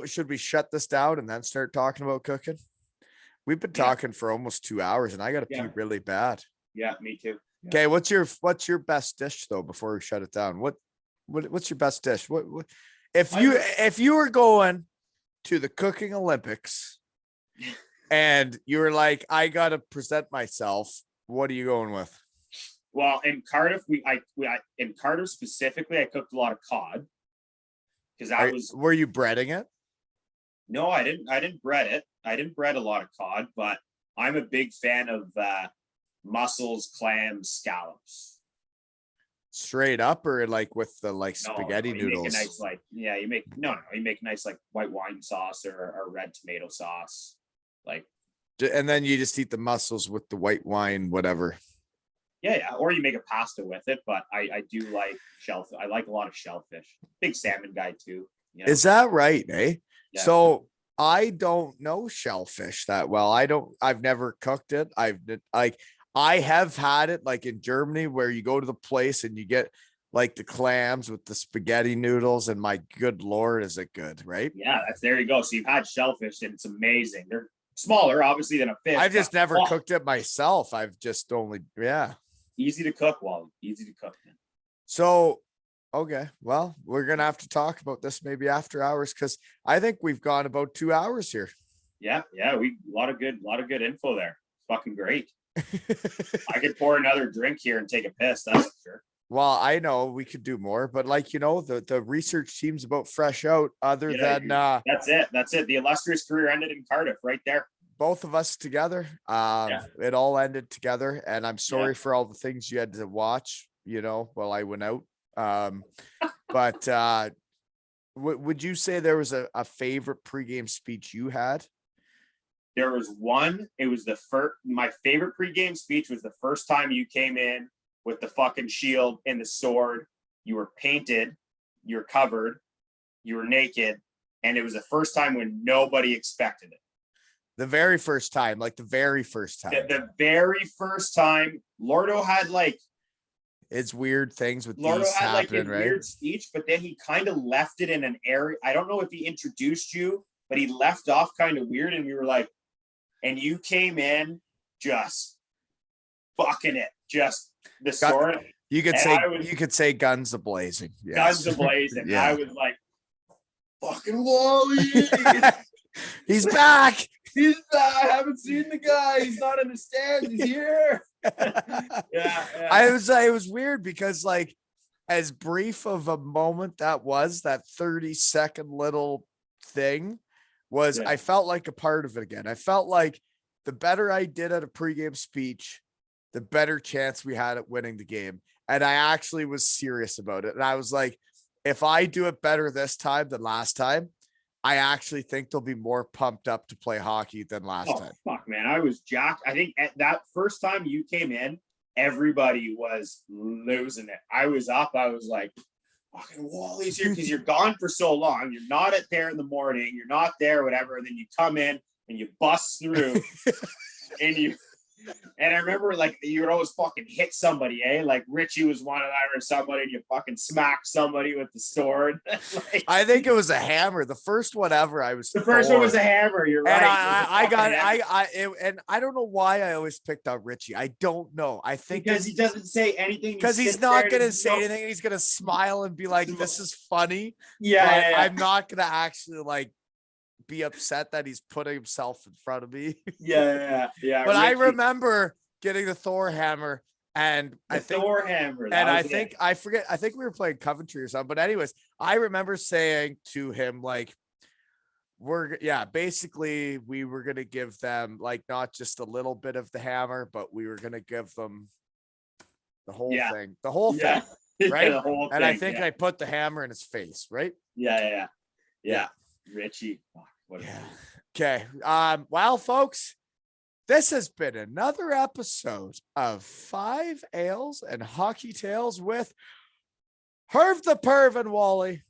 should we shut this down and then start talking about cooking? We've been talking for almost 2 hours and I gotta pee really bad. Yeah, me too. Yeah. Okay, what's your best dish though before we shut it down? What's your best dish? What if you were going to the cooking Olympics and you were like, I gotta present myself, what are you going with? Well, in Cardiff, in Cardiff specifically, I cooked a lot of cod because were you breading it? No, I didn't bread it. I didn't bread a lot of cod, but I'm a big fan of mussels, clams, scallops. Straight up or like with the spaghetti noodles? Make a nice you make nice like white wine sauce or red tomato sauce. Like, and then you just eat the mussels with the white wine, whatever. Yeah. Or you make a pasta with it, but I do like shellfish. I like a lot of shellfish. Big salmon guy too. You know? Is that right, eh? Yeah. So I don't know shellfish that well. I've never cooked it. I have had it like in Germany where you go to the place and you get like the clams with the spaghetti noodles, and my good Lord, is it good, right? Yeah, there you go. So you've had shellfish and it's amazing. They're smaller, obviously, than a fish. I've just never cooked it myself. I've just only, Easy to cook, Wally. Easy to cook. Man. So, okay. Well, we're going to have to talk about this maybe after hours because I think we've gone about 2 hours here. Yeah. A lot of good info there. Fucking great. I could pour another drink here and take a piss. That's for sure. Well, I know we could do more, but the research team's about fresh out other than that's it. The illustrious career ended in Cardiff right there. Both of us together. It all ended together, and I'm sorry for all the things you had to watch, while I went out. But would you say there was a favorite pregame speech you had? There was one. It was my favorite pregame speech was the first time you came in with the fucking shield and the sword. You were painted, you're covered, you were naked, and it was the first time when nobody expected it. The very first time, like the very first time. The very first time, Lordo had like it's weird things with Lordo these had like happening, a right? weird speech, but then he kind of left it in an area. I don't know if he introduced you, but he left off kind of weird, and we were like, and you came in just fucking it, just the sword. You could say guns a blazing. Yes. Guns a blazing. Yeah. I was like, fucking Wally. He's back. He's back. I haven't seen the guy. He's not in the stands. He's here. Yeah. It was weird because like as brief of a moment that was, that 30-second little thing was, I felt like a part of it again. I felt like the better I did at a pregame speech, the better chance we had at winning the game. And I actually was serious about it. And I was like, if I do it better this time than last time, I actually think they'll be more pumped up to play hockey than last time. Fuck, man. I was jacked. I think at that first time you came in, everybody was losing it. I was up. I was like, fucking Wally's here, because you're gone for so long. You're not there in the morning. You're not there, whatever. And then you come in and you bust through and I remember like you would always fucking hit somebody, eh? Like Richie was one of them, or somebody, and you fucking smacked somebody with the sword. Like, I think it was a hammer. The first one ever. The first one was a hammer. You're right. And I don't know why I always picked on Richie. I don't know. I think because he doesn't say anything. Because he's not going to say anything. He's going to smile and be like, "This is funny." Yeah. I'm not going to actually like be upset that he's putting himself in front of me. Yeah. But Richie, I remember getting the Thor hammer, and I think we were playing Coventry or something. But anyways, I remember saying to him like, basically we were gonna give them like not just a little bit of the hammer, but we were gonna give them the whole thing, thing, right? The whole and thing, I think I put the hammer in his face, right? Yeah. Richie. Okay. Well, folks, this has been another episode of 5 Ales and Hockey Tales with Herv the Perv and Wally.